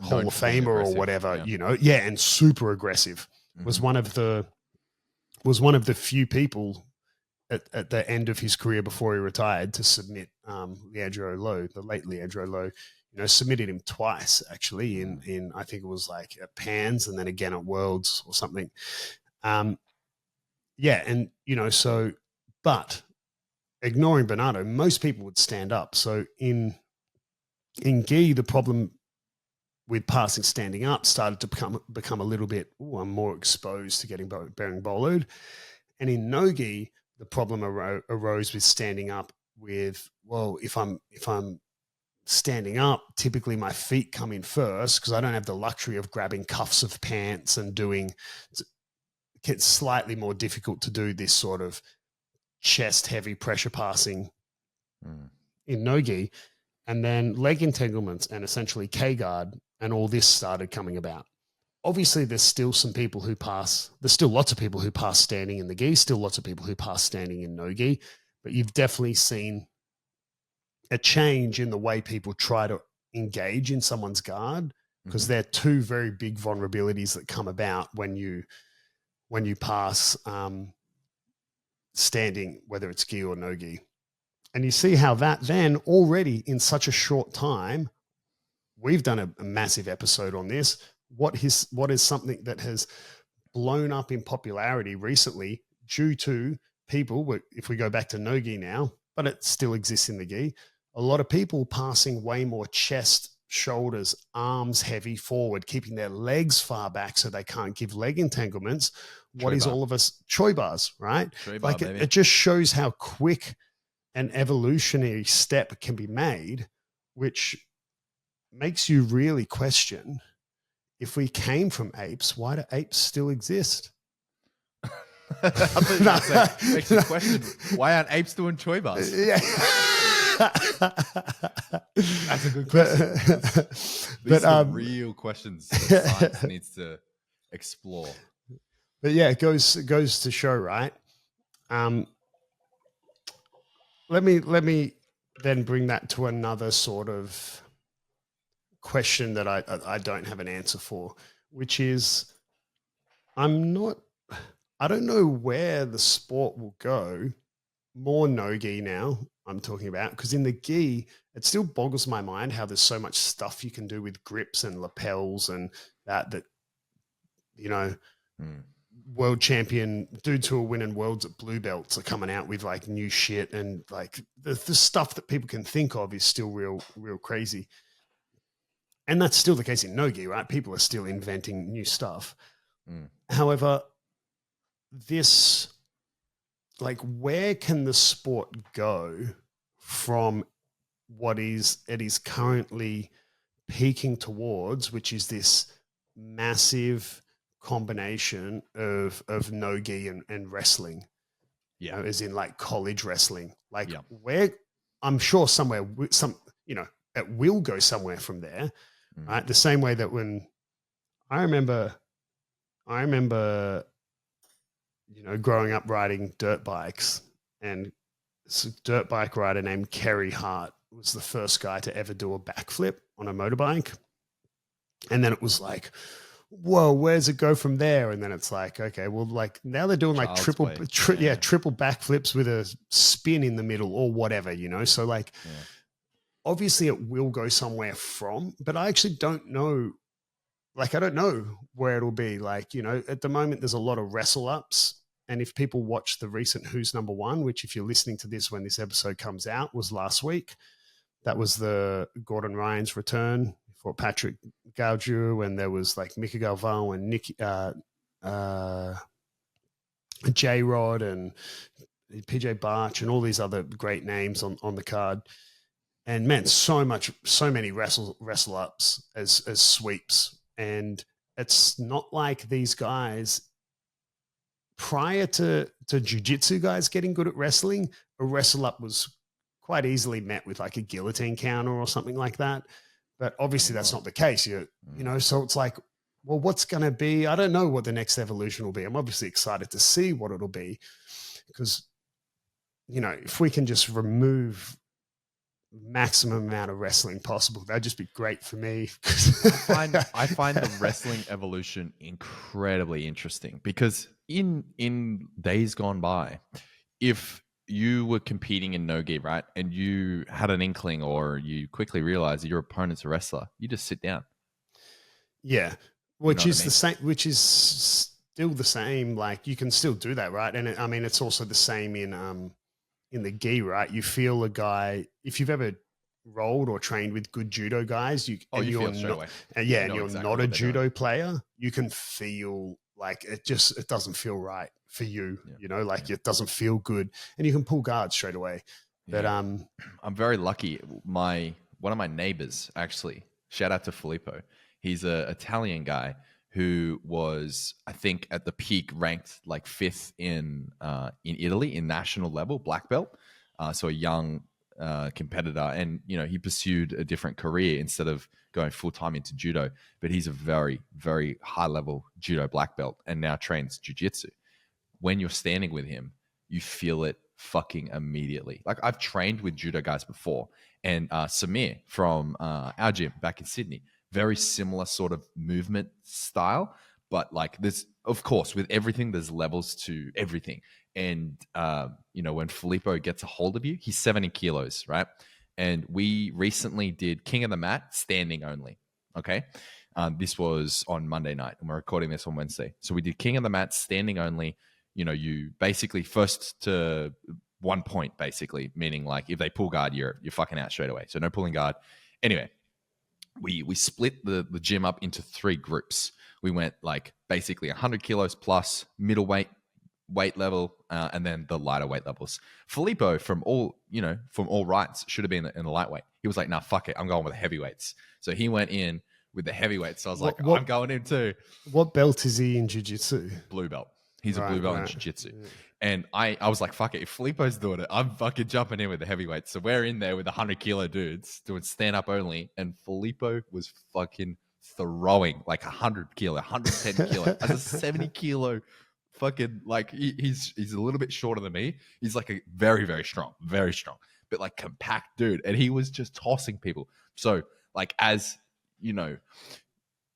Hall of Famer or whatever, you know. Yeah, and super aggressive. Was one of the few people at the end of his career before he retired to submit Leandro Lo, the late Leandro Lo. You know, submitted him twice actually in I think it was like at Pans and then again at Worlds or something. Yeah, and you know, so but ignoring Bernardo, most people would stand up. So in gi, the problem with passing standing up started to become a little bit, I'm more exposed to getting bearing boloed. And in no gi, the problem arose with standing up with, well, if I'm standing up, typically my feet come in first because I don't have the luxury of grabbing cuffs of pants and doing, it gets slightly more difficult to do this sort of chest heavy pressure passing in no gi. And then leg entanglements and essentially K-guard and all this started coming about. Obviously, there's still some people who pass. There's still lots of people who pass standing in the gi, still lots of people who pass standing in no gi, but you've definitely seen a change in the way people try to engage in someone's guard because they're two very big vulnerabilities that come about when you pass standing, whether it's gi or no gi. And you see how that then already in such a short time, we've done a massive episode on this. What is something that has blown up in popularity recently due to people, if we go back to no gi now, but it still exists in the gi, a lot of people passing way more chest shoulders, arms heavy forward, keeping their legs far back so they can't give leg entanglements. What is all of us? Choi bars, right? Like it just shows how quick an evolutionary step can be made, which makes you really question, if we came from apes, why do apes still exist? I thought you were saying, makes you question, why aren't apes doing choi bars? Yeah. That's a good question. These are real questions that science needs to explore. But yeah, it goes to show, right? Let me then bring that to another sort of question that I don't have an answer for, which is, I don't know where the sport will go. More no-gi now, I'm talking about, because in the gi, it still boggles my mind how there's so much stuff you can do with grips and lapels and that, world champion dudes who are winning worlds at blue belts are coming out with like new shit, and like the stuff that people can think of is still real crazy. And that's still the case in no-gi, right? People are still inventing new stuff. However, this, like, where can the sport go from what it is currently peaking towards, which is this massive combination of no-gi and wrestling, as in like college wrestling, like where, I'm sure somewhere, it will go somewhere from there, right? The same way that when I remember, growing up riding dirt bikes, and this dirt bike rider named Kerry Hart was the first guy to ever do a backflip on a motorbike. And then it was like, whoa, where's it go from there? And then it's like, okay, well, like now they're doing like triple backflips with a spin in the middle or whatever, So like, obviously it will go somewhere from, but I actually don't know. Like, I don't know where it'll be. Like, at the moment there's a lot of wrestle ups. And if people watch the recent Who's Number One, which if you're listening to this when this episode comes out, was last week, that was the Gordon Ryan's return for Patrick Gaudieu, and there was like Mica Galvão and Nick J-Rod and PJ Barch and all these other great names on the card. And man, so many wrestle ups as sweeps. And it's not like these guys, prior to jiu-jitsu guys getting good at wrestling, a wrestle up was quite easily met with like a guillotine counter or something like that. But obviously that's not the case. So it's like, well, what's going to be? I don't know what the next evolution will be. I'm obviously excited to see what it'll be, because, if we can just remove maximum amount of wrestling possible, that'd just be great for me. I find the wrestling evolution incredibly interesting, because in days gone by, if you were competing in no-gi, right, and you had an inkling or you quickly realized that your opponent's a wrestler, you just sit down. Yeah, which is the same. Which is still the same. Like, you can still do that, right? And it's also the same in the gi, right? You feel a guy, if you've ever rolled or trained with good judo guys, you're not a judo player, you can feel like it doesn't feel right for you, it doesn't feel good, and you can pull guards straight away. But I'm very lucky. One of my neighbors, actually, shout out to Filippo. He's an Italian guy who was, I think, at the peak ranked like 5th in Italy in national level, black belt. So a young competitor, and he pursued a different career instead of going full time into judo. But he's a very, very high level judo black belt, and now trains jiu-jitsu. When you're standing with him, you feel it fucking immediately. Like, I've trained with judo guys before, and Samir from our gym back in Sydney, very similar sort of movement style, but like, there's, of course, with everything, there's levels to everything. And, when Filippo gets a hold of you, he's 70 kilos, right? And we recently did King of the Mat standing only. Okay. This was on Monday night, and we're recording this on Wednesday. So we did King of the Mat standing only. You basically first to 1 point, basically, meaning like if they pull guard, you're fucking out straight away. So no pulling guard. Anyway, we split the gym up into 3 groups. We went like basically 100 kilos plus, middleweight weight level, and then the lighter weight levels. Filippo, from all rights, should have been in the lightweight. He was like, nah, fuck it, I'm going with the heavyweights. So he went in with the heavyweights. So I was I'm going in too. What belt is he in jiu-jitsu? Blue belt. He's a blue belt in jiu-jitsu. Yeah. And I was like, fuck it, if Filippo's doing it, I'm fucking jumping in with the heavyweights. So we're in there with 100 kilo dudes doing stand-up only, and Filippo was fucking throwing like 100 kilo, 110 kilo as a 70 kilo fucking, like, he's a little bit shorter than me. He's like a very, very strong, but like compact dude. And he was just tossing people. So like, as you know,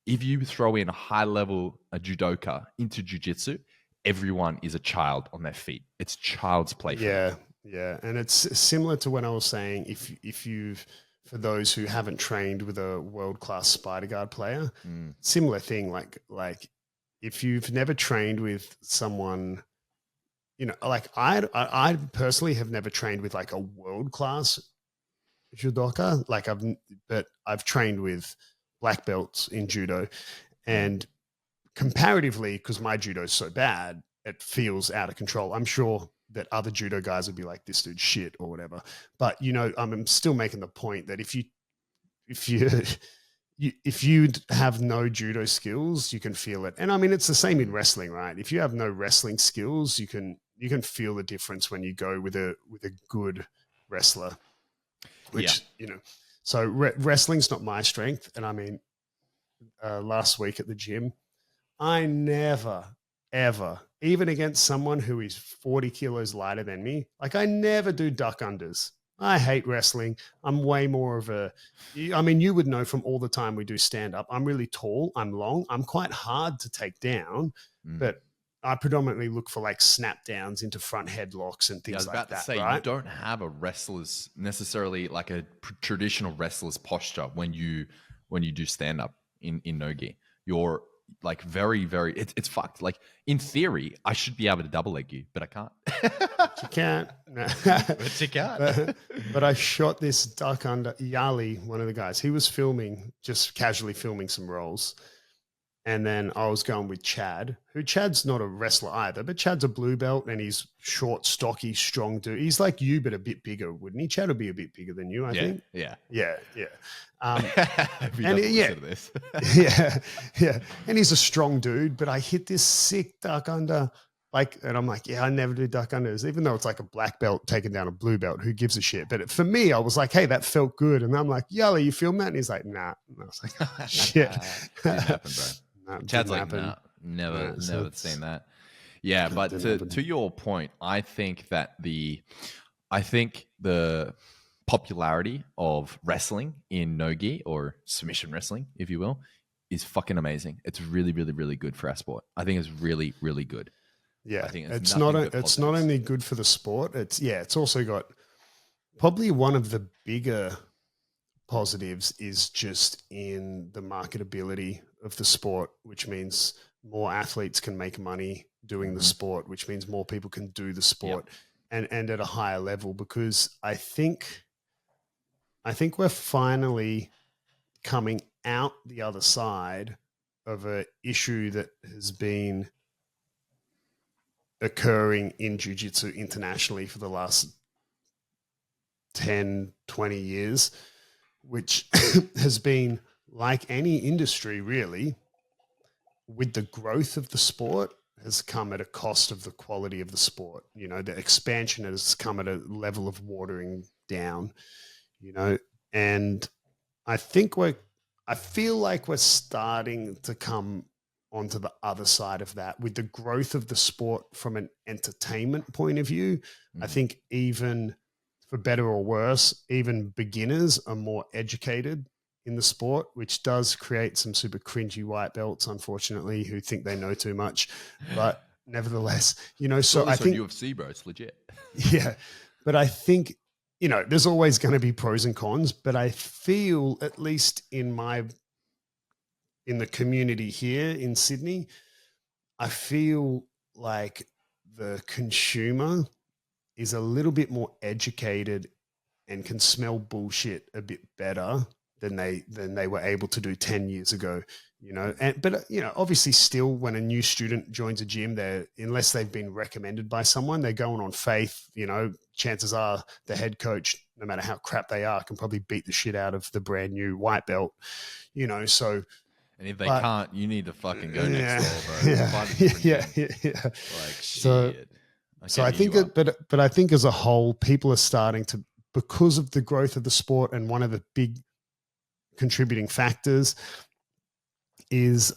if you throw in a high level judoka into jiu-jitsu, everyone is a child on their feet. It's child's play. Yeah. And it's similar to when I was saying, if you've, for those who haven't trained with a world-class Spider Guard player, similar thing, like if you've never trained with someone, you know, like I personally have never trained with like a world-class judoka. Like I've trained with black belts in judo, and comparatively, because my judo is so bad, it feels out of control. I'm sure that other judo guys would be like, this dude's shit or whatever. But, you know, I'm still making the point that if you have no judo skills, you can feel it. And I mean, it's the same in wrestling, right? If you have no wrestling skills, you can feel the difference when you go with a good wrestler, which, you know, so wrestling's not my strength. And I mean, last week at the gym, I never, ever, even against someone who is 40 kilos lighter than me, like I never do duck unders. I hate wrestling. I'm way more of I mean, you would know from all the time we do stand up, I'm really tall, I'm long, I'm quite hard to take down, but I predominantly look for like snap downs into front headlocks and things like that. I was about to say, right? You don't have a wrestler's, necessarily like a traditional wrestler's posture when you do stand up in no-gi. You're like very, very, it's fucked. Like in theory, I should be able to double leg you, but I can't. You can't. No. But you can't. But I shot this duck under Yali, one of the guys. He was just casually filming some rolls. And then I was going with Chad, Chad's not a wrestler either, but Chad's a blue belt and he's short, stocky, strong dude. He's like you, but a bit bigger, wouldn't he? Chad would be a bit bigger than you, I think. Yeah. And yeah. And he's a strong dude, but I hit this sick duck under, and I'm like, I never do duck unders, even though it's like a black belt taking down a blue belt. Who gives a shit? But for me, I was like, hey, that felt good. And I'm like, Yalla, you film that? And he's like, nah. And I was like, shit. Didn't happen, bro. Chad's like, no, never seen that. Yeah, but to your point, I think the popularity of wrestling in no-gi, or submission wrestling, if you will, is fucking amazing. It's really, really, really good for our sport. I think it's really, really good. Yeah, I think it's not only good for the sport. It's also got probably one of the bigger positives is just in the marketability of the sport, which means more athletes can make money doing the sport, which means more people can do the sport and at a higher level, because I think we're finally coming out the other side of an issue that has been occurring in jiu-jitsu internationally for the last 10, 20 years, which has been, like any industry really, with the growth of the sport, has come at a cost of the quality of the sport. You know, the expansion has come at a level of watering down, you know, and I feel like we're starting to come onto the other side of that with the growth of the sport from an entertainment point of view. I think, even for better or worse, even beginners are more educated in the sport, which does create some super cringy white belts, unfortunately, who think they know too much. But nevertheless, you know, so I think UFC, bro, it's legit. Yeah. But I think, you know, there's always going to be pros and cons, but I feel, at least in the community here in Sydney, I feel like the consumer is a little bit more educated and can smell bullshit a bit better than they were able to do 10 years ago, but obviously still when a new student joins a gym, unless they've been recommended by someone, they're going on faith. Chances are the head coach, no matter how crap they are, can probably beat the shit out of the brand new white belt, so. And if they can't, you need to fucking go next door, bro. Yeah. Like, shit. So I think but I think as a whole, people are starting to, because of the growth of the sport, and one of the big contributing factors is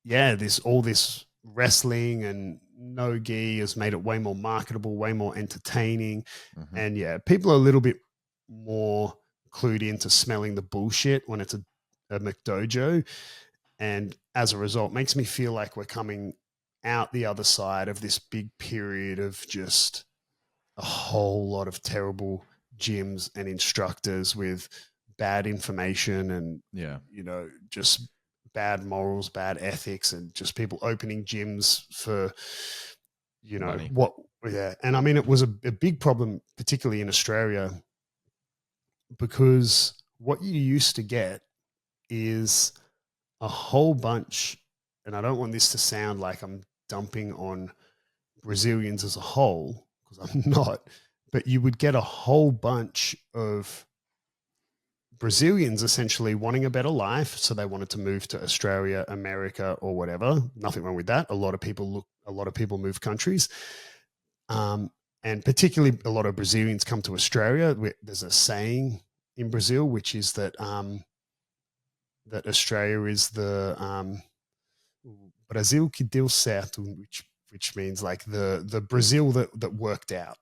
this wrestling and no-gi has made it way more marketable, way more entertaining. Mm-hmm. And people are a little bit more clued into smelling the bullshit when it's a McDojo. And as a result, makes me feel like we're coming out the other side of this big period of just a whole lot of terrible gyms and instructors with bad information and, just bad morals, bad ethics, and just people opening gyms for, money. And I mean, it was a big problem, particularly in Australia, because what you used to get is a whole bunch, and I don't want this to sound like I'm dumping on Brazilians as a whole, because I'm not, but you would get a whole bunch of Brazilians essentially wanting a better life. So they wanted to move to Australia, America, or whatever. Nothing wrong with that. A lot of people move countries. And particularly a lot of Brazilians come to Australia. There's a saying in Brazil, which is that that Australia is the Brasil que deu certo, which means like the Brazil that worked out.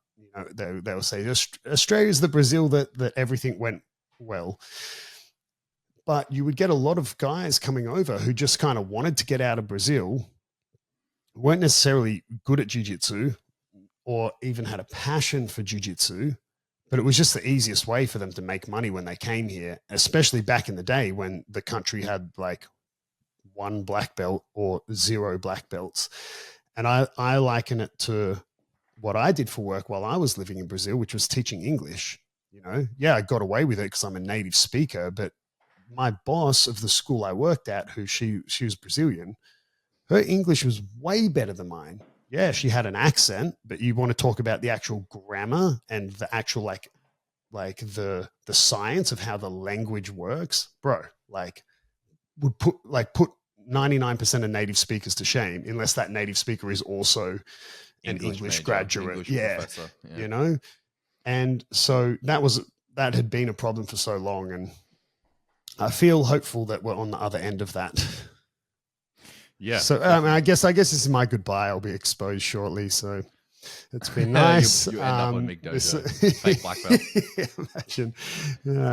They'll say Australia is the Brazil that everything went well. But you would get a lot of guys coming over who just kind of wanted to get out of Brazil, weren't necessarily good at jiu-jitsu or even had a passion for jiu-jitsu, but it was just the easiest way for them to make money when they came here, especially back in the day when the country had like 1 black belt or 0 black belts. And I liken it to what I did for work while I was living in Brazil, which was teaching English. I got away with it because I'm a native speaker, but my boss of the school I worked at, who she was Brazilian, her English was way better than mine. Yeah, she had an accent, but you want to talk about the actual grammar and the actual like the science of how the language works, bro, would put 99% of native speakers to shame, unless that native speaker is also an English graduate. Professor. And so that had been a problem for so long. And I feel hopeful that we're on the other end of that. Yeah. So I guess this is my goodbye. I'll be exposed shortly. So it's been nice. you end up on McDojo. Fake black belt. Imagine.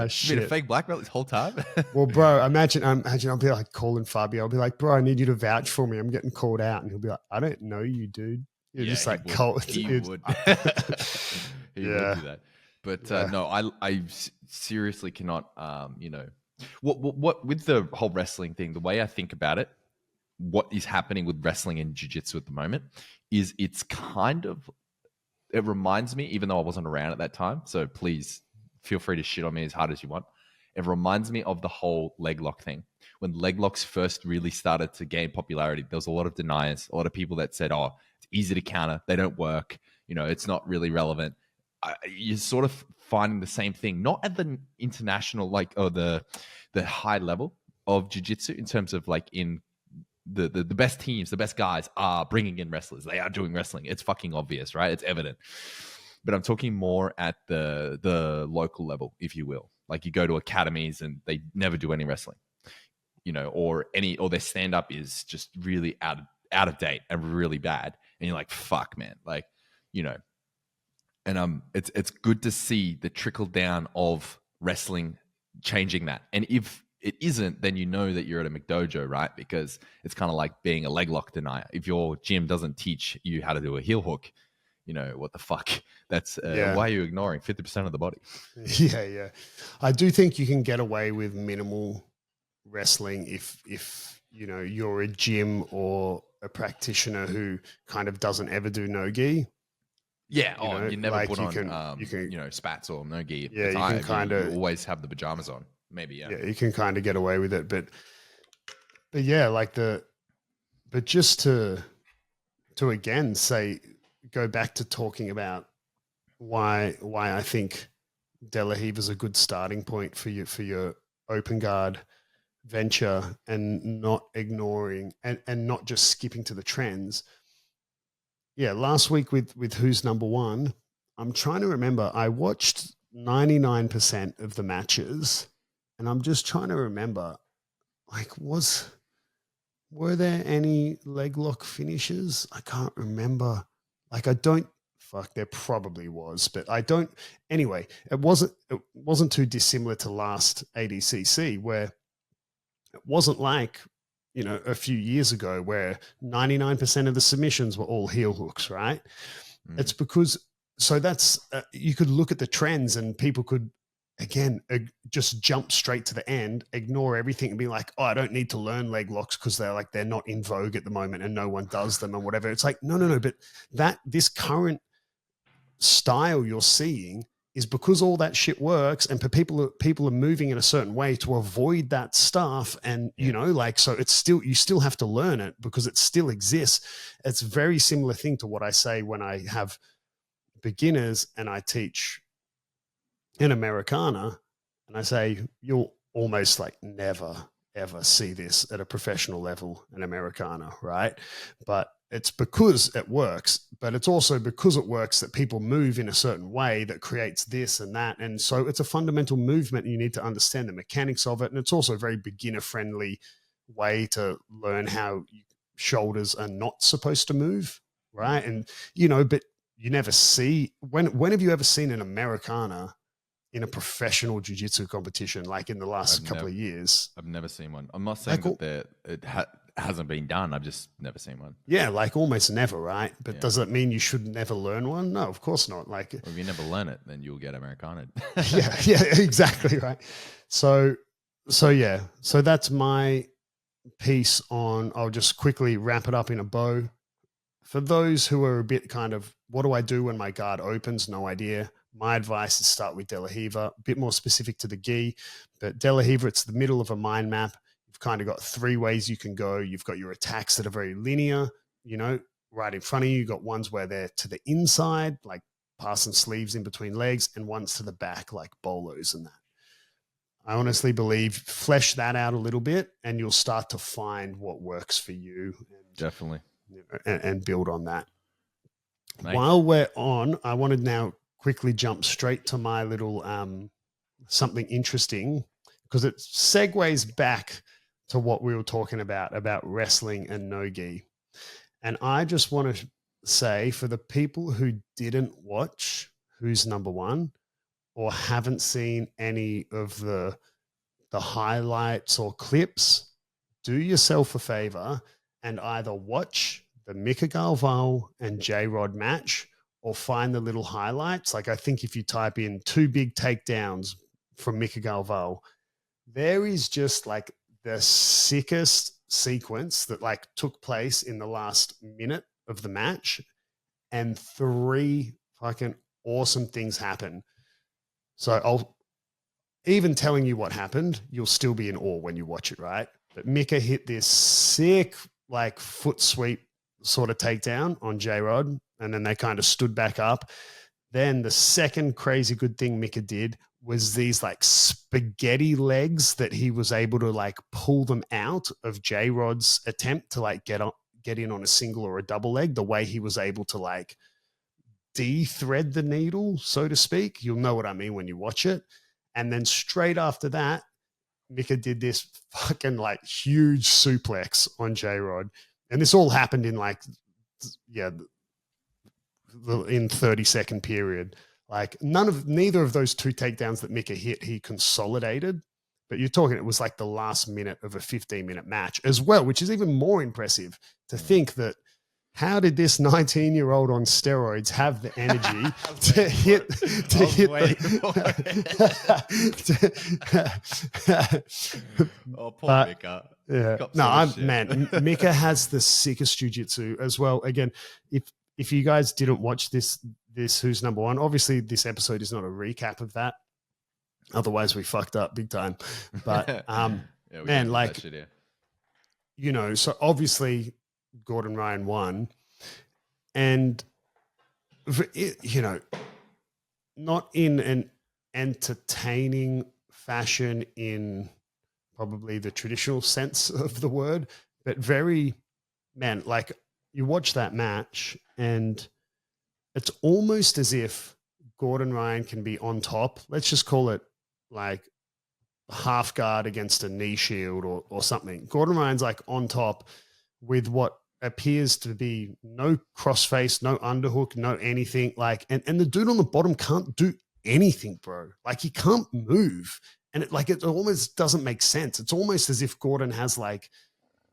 Shit. Been a fake black belt this whole time? Well, bro, imagine I'll be like calling Fabio. I'll be like, bro, I need you to vouch for me. I'm getting called out. And he'll be like, I don't know you, dude. You're just like cold. He would. He would do that. But no, I seriously cannot, what with the whole wrestling thing, the way I think about it, what is happening with wrestling and jiu-jitsu at the moment is it reminds me, even though I wasn't around at that time, so please feel free to shit on me as hard as you want. It reminds me of the whole leg lock thing. When leg locks first really started to gain popularity, there was a lot of deniers, a lot of people that said, oh, it's easy to counter, they don't work, it's not really relevant. You're sort of finding the same thing, not at the international, or the high level of jiu-jitsu in terms of in the best teams, the best guys are bringing in wrestlers. They are doing wrestling. It's fucking obvious, right? It's evident. But I'm talking more at the local level, if you will. Like you go to academies and they never do any wrestling, or their stand-up is just really out of date and really bad. And you're like, fuck, man. And it's good to see the trickle down of wrestling changing that. And if it isn't, then you know that you're at a McDojo, right? Because it's kind of like being a leg lock denier. If your gym doesn't teach you how to do a heel hook, what the fuck? That's why are you ignoring 50% of the body? Yeah. I do think you can get away with minimal wrestling if you're a gym or a practitioner who kind of doesn't ever do no-gi. Yeah, you never put on spats or no-gi. Yeah, you can kind of always have the pajamas on. Maybe, yeah. Yeah, you can kind of get away with it, but yeah, like but just to again go back to talking about why I think De La Riva is a good starting point for your open guard venture, and not ignoring and not just skipping to the trends. Yeah, last week with Who's Number One, I'm trying to remember. I watched 99% of the matches, and I'm just trying to remember, like, were there any leg lock finishes? I can't remember. Like, there probably was, but I don't. Anyway, it wasn't too dissimilar to last ADCC, where it wasn't like, a few years ago where 99% of the submissions were all heel hooks, right? It's because, so that's, you could look at the trends and people could, again, just jump straight to the end, ignore everything and be like, oh, I don't need to learn leg locks because they're not in vogue at the moment and no one does them and whatever. It's like, no, but this current style you're seeing is because all that shit works, and people are moving in a certain way to avoid that stuff. And, so you still have to learn it because it still exists. It's a very similar thing to what I say when I have beginners and I teach in Americana, and I say, you'll almost like never, ever see this at a professional level in Americana, right? But it's because it works, but it's also because it works that people move in a certain way that creates this and that. And so it's a fundamental movement, and you need to understand the mechanics of it. And it's also a very beginner-friendly way to learn how shoulders are not supposed to move, right? And, but you never see, when have you ever seen an Americana in a professional jiu-jitsu competition, like in the last couple of years? I've never seen one. I'm not saying that it hasn't been done. I've just never seen one. Yeah, like almost never, right? But does that mean you should never learn one? No, of course not. Like, if you never learn it, then you'll get Americana'd. yeah, exactly, right. So that's my piece on. I'll just quickly wrap it up in a bow. For those who are a bit kind of, what do I do when my guard opens? No idea. My advice is start with De La Riva, a bit more specific to the gi, but De La Riva, it's the middle of a mind map. You've kind of got three ways you can go. You've got your attacks that are very linear, right in front of you. You've got ones where they're to the inside, like passing sleeves in between legs, and ones to the back, like bolos and that. I honestly believe flesh that out a little bit and you'll start to find what works for you. Definitely. And build on that. Nice. While we're on, I want to now quickly jump straight to my little something interesting, because it segues back to what we were talking about wrestling and no-gi. And I just want to say, for the people who didn't watch Who's Number One or haven't seen any of the highlights or clips, do yourself a favor and either watch the Mica Galval and J-Rod match or find the little highlights. Like, I think if you type in 2 big takedowns from Mica Galval, there is just like the sickest sequence that like took place in the last minute of the match, and 3 fucking awesome things happen. So I'll even telling you what happened, you'll still be in awe when you watch it, right? But Mica hit this sick like foot sweep sort of takedown on J-Rod, and then they kind of stood back up. Then the second crazy good thing Mica did was these like spaghetti legs that he was able to like pull them out of J-Rod's attempt to like get in on a single or a double leg, the way he was able to like de-thread the needle, so to speak. You'll know what I mean when you watch it. And then straight after that, Mica did this fucking like huge suplex on J-Rod. And this all happened in like, in 30-second period. Like neither of those 2 takedowns that Mica hit, he consolidated. But you're talking, it was like the last minute of a 15-minute match as well, which is even more impressive to think that. How did this 19-year-old on steroids have the energy to hit? Oh, poor Mica. Yeah, Mica has the sickest jiu-jitsu as well. Again, if you guys didn't watch this Who's Number One, obviously this episode is not a recap of that. Otherwise, we fucked up big time. But Yeah, we man, did like, that shit, yeah. you know, so obviously Gordon Ryan won, and you know, not in an entertaining fashion in probably the traditional sense of the word, but very, man, like you watch that match and it's almost as if Gordon Ryan can be on top. Let's just call it like half guard against a knee shield or something. Gordon Ryan's like on top with what appears to be no crossface, no underhook, no anything. Like, and the dude on the bottom can't do anything, bro. Like he can't move. And it almost doesn't make sense. It's almost as if Gordon has like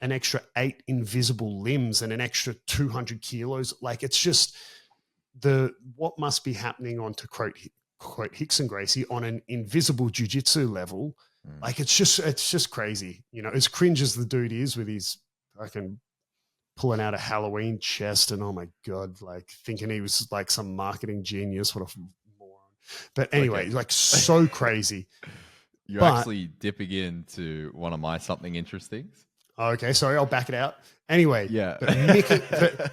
an extra 8 invisible limbs and an extra 200 kilos. Like it's just what must be happening on, to quote Hickson Gracie, on an invisible jiu-jitsu level. Like it's just crazy. You know, as cringe as the dude is with his fucking pulling out a Halloween chest and oh my God, like thinking he was like some marketing genius. What a moron. But anyway, like so crazy. You're actually dipping into one of my something interesting. Okay, sorry, I'll back it out. Anyway, yeah.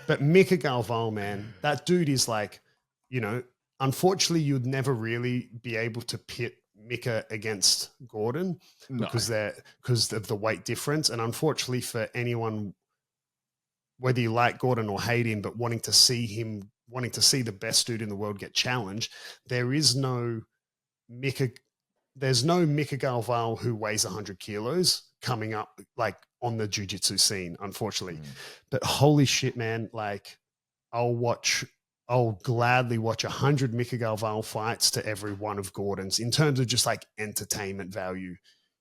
but Mica Galval, man, that dude is like, you know, unfortunately you'd never really be able to pit Mica against Gordon because of the weight difference. And unfortunately for anyone, whether you like Gordon or hate him, but wanting to see the best dude in the world get challenged, there's no Mica Galval who weighs 100 kilos coming up like on the jiu-jitsu scene, unfortunately. But holy shit, man, like I'll gladly watch 100 Mica Galval fights to every one of Gordon's in terms of just like entertainment value.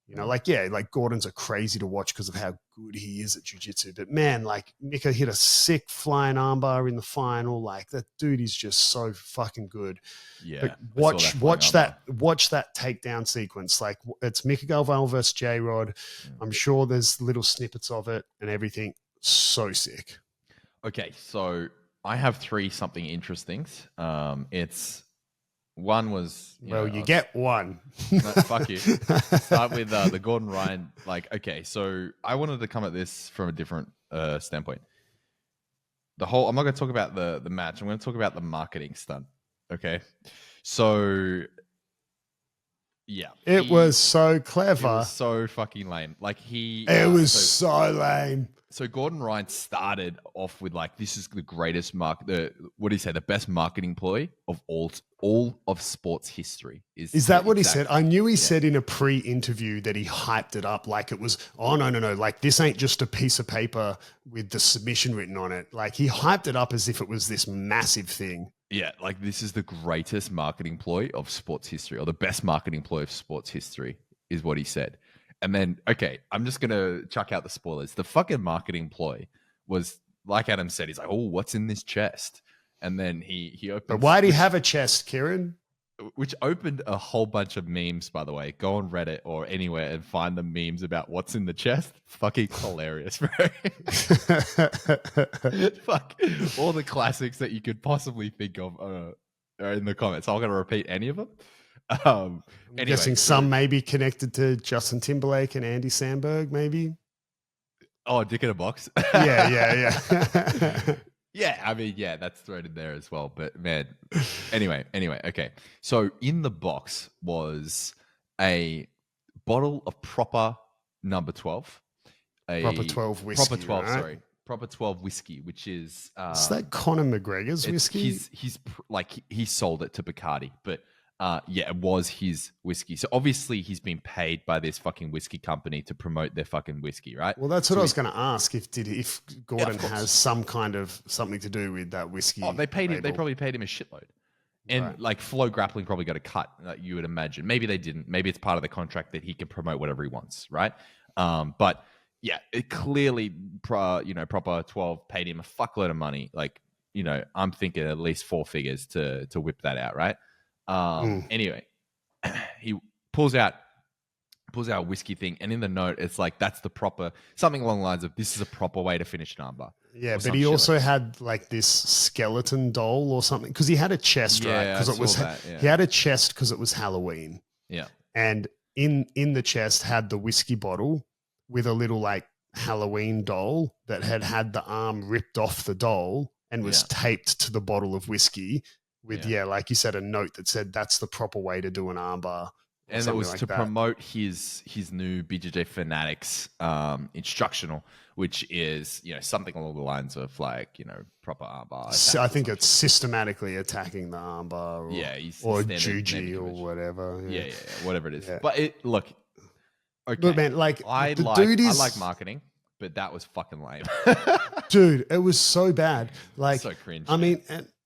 You know, like, yeah, like Gordon's are crazy to watch because of how good he is at jiu-jitsu. But man, like Mica hit a sick flying armbar in the final. Like that dude is just so fucking good. Yeah. But watch that takedown sequence. Like it's Mica Galval versus J-Rod. I'm sure there's little snippets of it and everything. So sick. Okay, so I have 3 something interesting. It's one was you get one. No, fuck you. Start with the Gordon Ryan. Like, okay, so I wanted to come at this from a different standpoint. I'm not going to talk about the match. I'm going to talk about the marketing stunt. Okay, so yeah, it was so clever. It was so fucking lame. Like it was so lame. So Gordon Ryan started off with like, this is the greatest the best marketing ploy of all of sports history. Is that what he said? I knew he said in a pre-interview that he hyped it up like it was, oh no, like this ain't just a piece of paper with the submission written on it. Like he hyped it up as if it was this massive thing. Yeah, like this is the greatest marketing ploy of sports history, or the best marketing ploy of sports history, is what he said. And then, okay, I'm just going to chuck out the spoilers. The fucking marketing ploy was, like Adam said, he's like, oh, what's in this chest? And then he opened... But why do you have a chest, Kieren? Which opened a whole bunch of memes, by the way. Go on Reddit or anywhere and find the memes about what's in the chest. Fucking hilarious, bro. Fuck. All the classics that you could possibly think of are in the comments. I'm not going to repeat any of them. I'm guessing some may be connected to Justin Timberlake and Andy Samberg, maybe. Oh, Dick in a Box. Yeah. Yeah, I mean, yeah, that's thrown in there as well. But man, anyway, okay. So in the box was a bottle of proper number 12. Proper 12 whiskey. Proper 12, right? sorry. Proper 12 whiskey, which is... is that Conor McGregor's whiskey? He sold it to Bacardi, but... yeah, it was his whiskey. So obviously he's been paid by this fucking whiskey company to promote their fucking whiskey, right? Well, that's what I was going to ask. If Gordon has some kind of something to do with that whiskey. Oh, they paid him. They probably paid him a shitload. And like Flow Grappling probably got a cut, you would imagine. Maybe they didn't. Maybe it's part of the contract that he can promote whatever he wants, right? But yeah, it clearly, proper 12 paid him a fuckload of money. Like, I'm thinking at least 4 figures to whip that out, right? Anyway, he pulls out a whiskey thing, and in the note it's like, that's the proper, something along the lines of, this is a proper way to finish an armbar. Yeah, but he also had like this skeleton doll or something, because he had a chest, right? Because he had a chest because it was Halloween. Yeah. and in the chest had the whiskey bottle with a little like Halloween doll that had the arm ripped off the doll and was taped to the bottle of whiskey with, like you said, a note that said that's the proper way to do an armbar. And it was to promote his new BJJ Fanatics instructional, which is, you know, something along the lines of like, you know, proper armbar. I think it's systematically attacking the armbar or Juji or whatever. Yeah, whatever it is. Yeah. But look, okay. Look, man, like I like marketing, but that was fucking lame. Dude, it was so bad. Like, so cringe. I mean,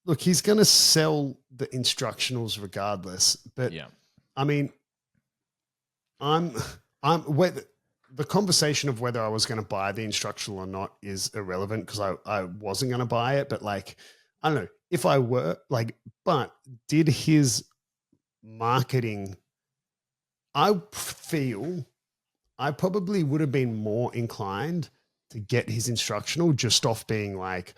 look, he's going to sell the instructionals regardless, but I mean, the conversation of whether I was going to buy the instructional or not is irrelevant because I wasn't going to buy it. But like, I don't know if I were like, but did his marketing, I feel I probably would have been more inclined to get his instructional just off being like,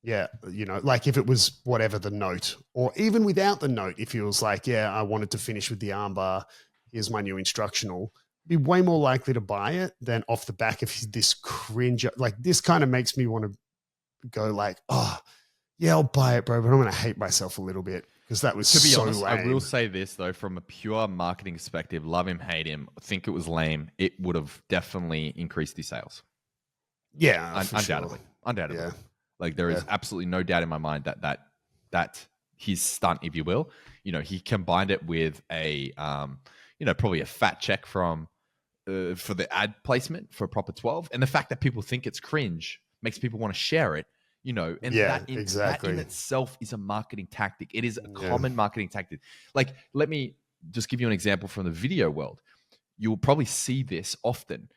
yeah, you know, like if it was whatever the note, or even without the note, if he was like, yeah, I wanted to finish with the armbar, here's my new instructional, be way more likely to buy it than off the back of this cringe. Like this kind of makes me want to go like, oh, yeah, I'll buy it, bro, but I'm going to hate myself a little bit because that was so honest, lame. I will say this though, from a pure marketing perspective, love him, hate him, think it was lame, it would have definitely increased his sales. Yeah, undoubtedly. Sure. Undoubtedly. Yeah. Like there is absolutely no doubt in my mind that his stunt, if you will, you know, he combined it with a, you know, probably a fat check from for the ad placement for Proper 12, and the fact that people think it's cringe makes people want to share it. You know, and that in itself is a marketing tactic. It is a common marketing tactic. Like, let me just give you an example from the video world. You will probably see this often,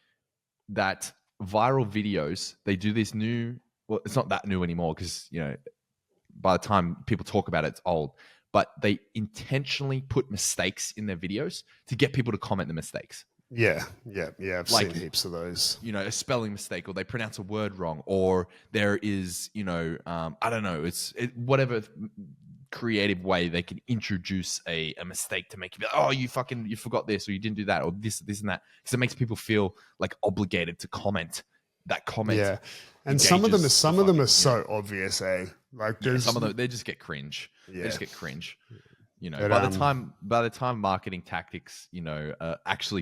that viral videos, they do this new, well, it's not that new anymore because, you know, by the time people talk about it, it's old, but they intentionally put mistakes in their videos to get people to comment the mistakes. Yeah. I've seen heaps of those. You know, a spelling mistake, or they pronounce a word wrong, or there is, you know, I don't know, whatever creative way they can introduce a mistake to make you be like, oh, you forgot this, or you didn't do that, or this and that, because it makes people feel like obligated to comment that comment. Yeah, and some of them are so obvious, eh? Like some of them, they just get cringe. Yeah. They just get cringe. You know, but, by the time marketing tactics, you know,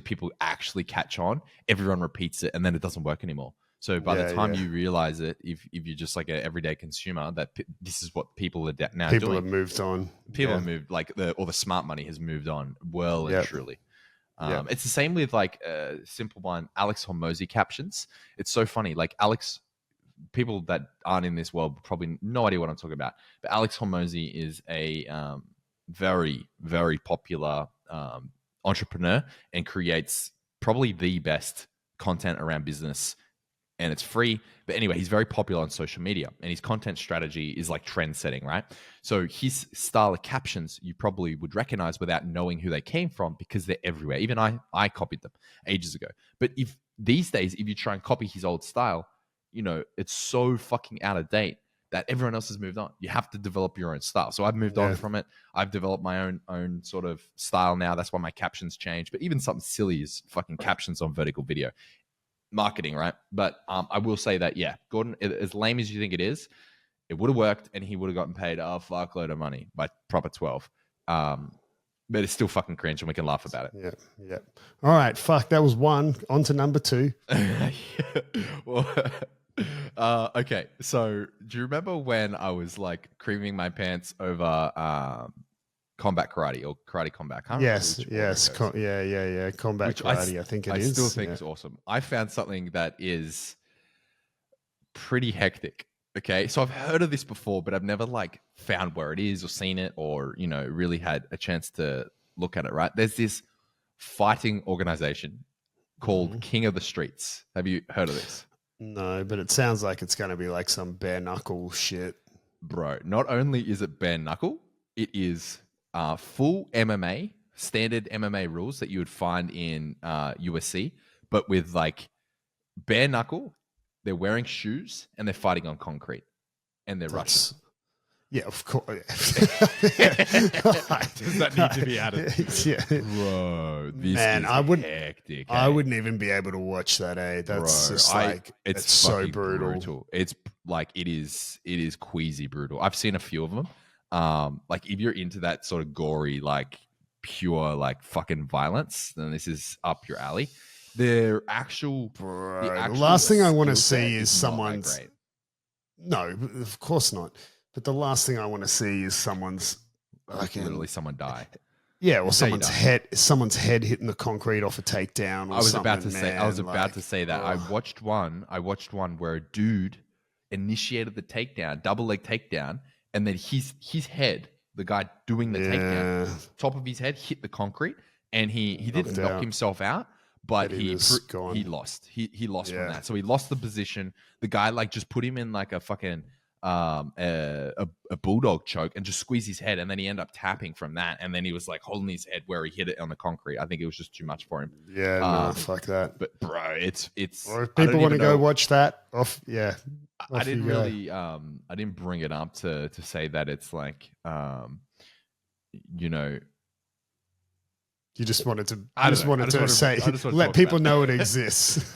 people actually catch on, everyone repeats it, and then it doesn't work anymore. So by the time you realize it, if you're just like an everyday consumer, that this is what people are now doing. People have moved on. People have moved, like the smart money has moved on well and truly. It's the same with like simple one, Alex Hormozi captions. It's so funny. Like Alex, people that aren't in this world probably no idea what I'm talking about. But Alex Hormozi is a very, very popular entrepreneur and creates probably the best content around business, and it's free. But anyway, he's very popular on social media, and his content strategy is like trend setting, right? So his style of captions you probably would recognize without knowing who they came from, because they're everywhere. Even I copied them ages ago. But if these days, if you try and copy his old style, you know, it's so fucking out of date that everyone else has moved on. You have to develop your own style. So I've moved on from it. I've developed my own sort of style now. That's why my captions change. But even something silly is fucking captions on vertical video. Marketing, right? But I will say that, Gordon, as lame as you think it is, it would have worked and he would have gotten paid a fuckload of money by Proper 12. But it's still fucking cringe and we can laugh about it. Yeah. All right, fuck, that was one. On to number two. Well, okay, so do you remember when I was like creaming my pants over combat karate or karate combat? Yes. Combat which karate, I think it is. I still think it's awesome. I found something that is pretty hectic. Okay, so I've heard of this before, but I've never like found where it is or seen it, or, you know, really had a chance to look at it, right? There's this fighting organization called King of the Streets. Have you heard of this? No, but it sounds like it's going to be like some bare knuckle shit. Bro, not only is it bare knuckle, it is full MMA, standard MMA rules that you would find in USC, but with like bare knuckle, they're wearing shoes and they're fighting on concrete and they're Russian. Yeah, of course. Does that need to be added? Yeah. Bro, this Man, is I wouldn't. hectic. I eh? wouldn't even be able to watch that. That's Bro, just like it's so fucking brutal. It's like it is queasy brutal. I've seen a few of them. Like if you're into that sort of gory, like pure, like fucking violence, then this is up your alley. The actual last thing I want to skill set see is not that someone's. great. No, of course not. But the last thing I want to see is someone's Like literally someone die. Yeah, or Say you someone's head hitting the concrete off a takedown. Or I was something, about to say. I was about to say that. I oh. watched one where a dude initiated the takedown, double leg takedown, and then his head, the guy doing the takedown, top of his head hit the concrete, and he didn't knock himself out, but he lost. He lost from that. So he lost the position. The guy like just put him in like a fucking a bulldog choke and just squeeze his head, and then he ended up tapping from that, and then he was like holding his head where he hit it on the concrete. I think it was just too much for him. Yeah, no, fuck that. But bro, it's or if people want to go watch that off, I didn't really I didn't bring it up to say that it's like you know, you just wanted to let people know it exists.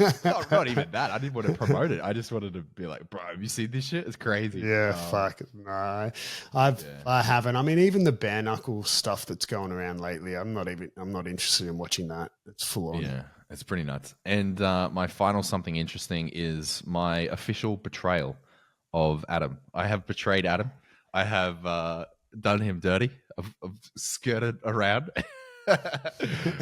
not even that. I didn't want to promote it. I just wanted to be like, bro, have you seen this shit? It's crazy. Yeah, fuck. No, I haven't. I mean, even the bare knuckle stuff that's going around lately, I'm not interested in watching that. It's full on. Yeah, it's pretty nuts. And my final something interesting is my official betrayal of Adam. I have betrayed Adam. I have done him dirty. I've skirted around.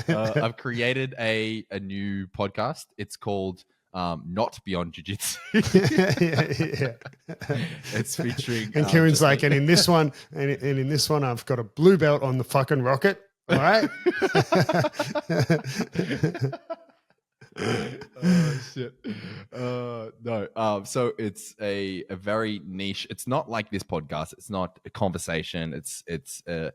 I've created a new podcast. It's called Not Beyond Jiu-Jitsu. It's featuring and Kieren's like, and in this one, I've got a blue belt on the fucking rocket. All right. Oh shit. No. So it's a very niche. It's not like this podcast. It's not a conversation. It's it's a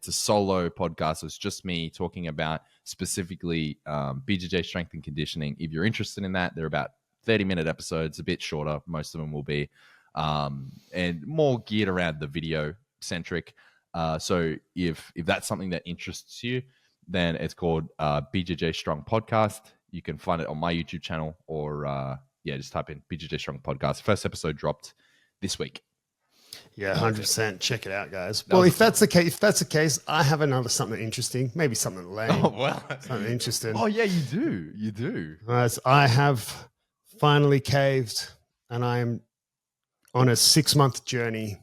solo podcast. So it's just me talking about specifically BJJ strength and conditioning. If you're interested in that, they're about 30-minute episodes, a bit shorter. Most of them will be, and more geared around the video centric. So if that's something that interests you, then it's called BJJ Strong Podcast. You can find it on my YouTube channel, or just type in BJJ Strong Podcast. First episode dropped this week. Yeah, 100%. Check it out, guys. Well, if that's the case, I have something interesting, maybe something lame. Oh well, something interesting. Oh yeah, you do. I have finally caved, and I am on a 6-month journey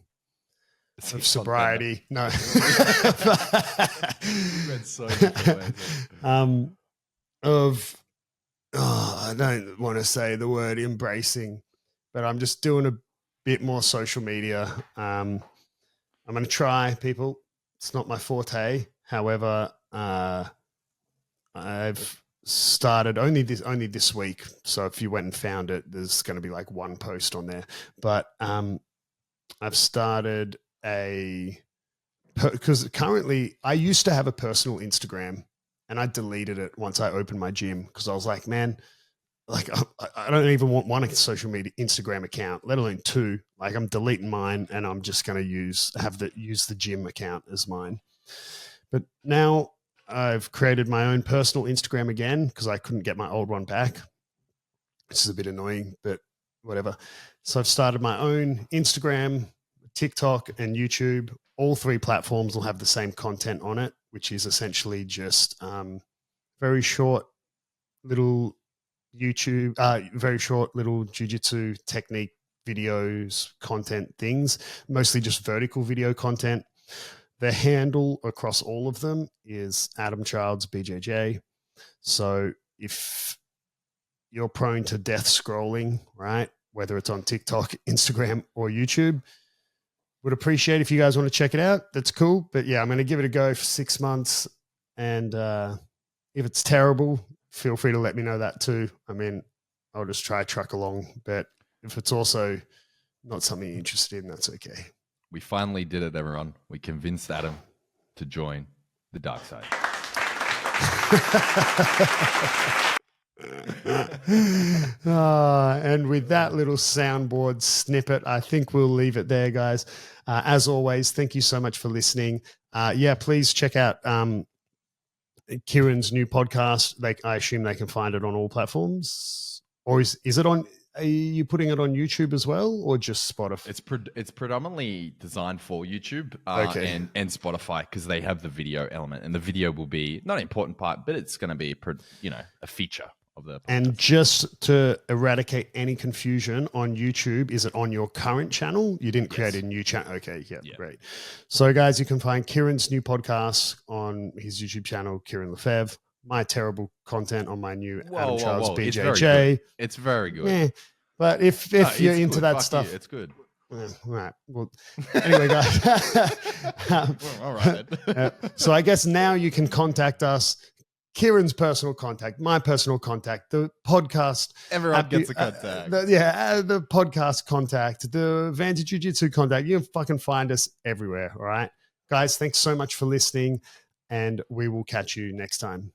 of sobriety. No, I don't want to say the word embracing, but I'm just doing a bit more social media. I'm going to try, people. It's not my forte. However, I've started only this week. So if you went and found it, there's going to be like one post on there. But I've started because currently I used to have a personal Instagram, and I deleted it once I opened my gym because I was like, man, like I don't even want one social media Instagram account, let alone two. Like I'm deleting mine, and I'm just going to use the gym account as mine. But now I've created my own personal Instagram again because I couldn't get my old one back. This is a bit annoying, but whatever. So I've started my own Instagram, TikTok, and YouTube. All 3 platforms will have the same content on it, which is essentially just very short little jiu-jitsu technique videos, content things, mostly just vertical video content. The handle across all of them is Adam Childs BJJ. So if you're prone to death scrolling, right, whether it's on TikTok, Instagram, or YouTube, would appreciate if you guys want to check it out. That's cool. But yeah, I'm going to give it a go for 6 months. And if it's terrible, feel free to let me know that too. I mean, I'll just try truck along. But if it's also not something you're interested in, that's okay. We finally did it, everyone. We convinced Adam to join the dark side. And with that little soundboard snippet, I think we'll leave it there, guys. As always, thank you so much for listening. Please check out Kieren's new podcast. I assume they can find it on all platforms, or is it on? Are you putting it on YouTube as well, or just Spotify? It's predominantly designed for YouTube and Spotify because they have the video element, and the video will be not an important part, but it's going to be a feature of the podcast. And just to eradicate any confusion, on YouTube, is it on your current channel? You didn't create a new channel? Okay, yeah, great. So, guys, you can find Kieren's new podcast on his YouTube channel, Kieren Lefebvre. My terrible content on my new Adam Charles BJJ. It's very good. Yeah, but if you're into good. that Fuck stuff, you. It's good. All right. Well, anyway, guys. All right. So I guess now you can contact us. Kieren's personal contact, my personal contact, the podcast. Everyone gets a contact. The podcast contact, the Vantage Jiu-Jitsu contact. You can fucking find us everywhere. All right, guys. Thanks so much for listening, and we will catch you next time.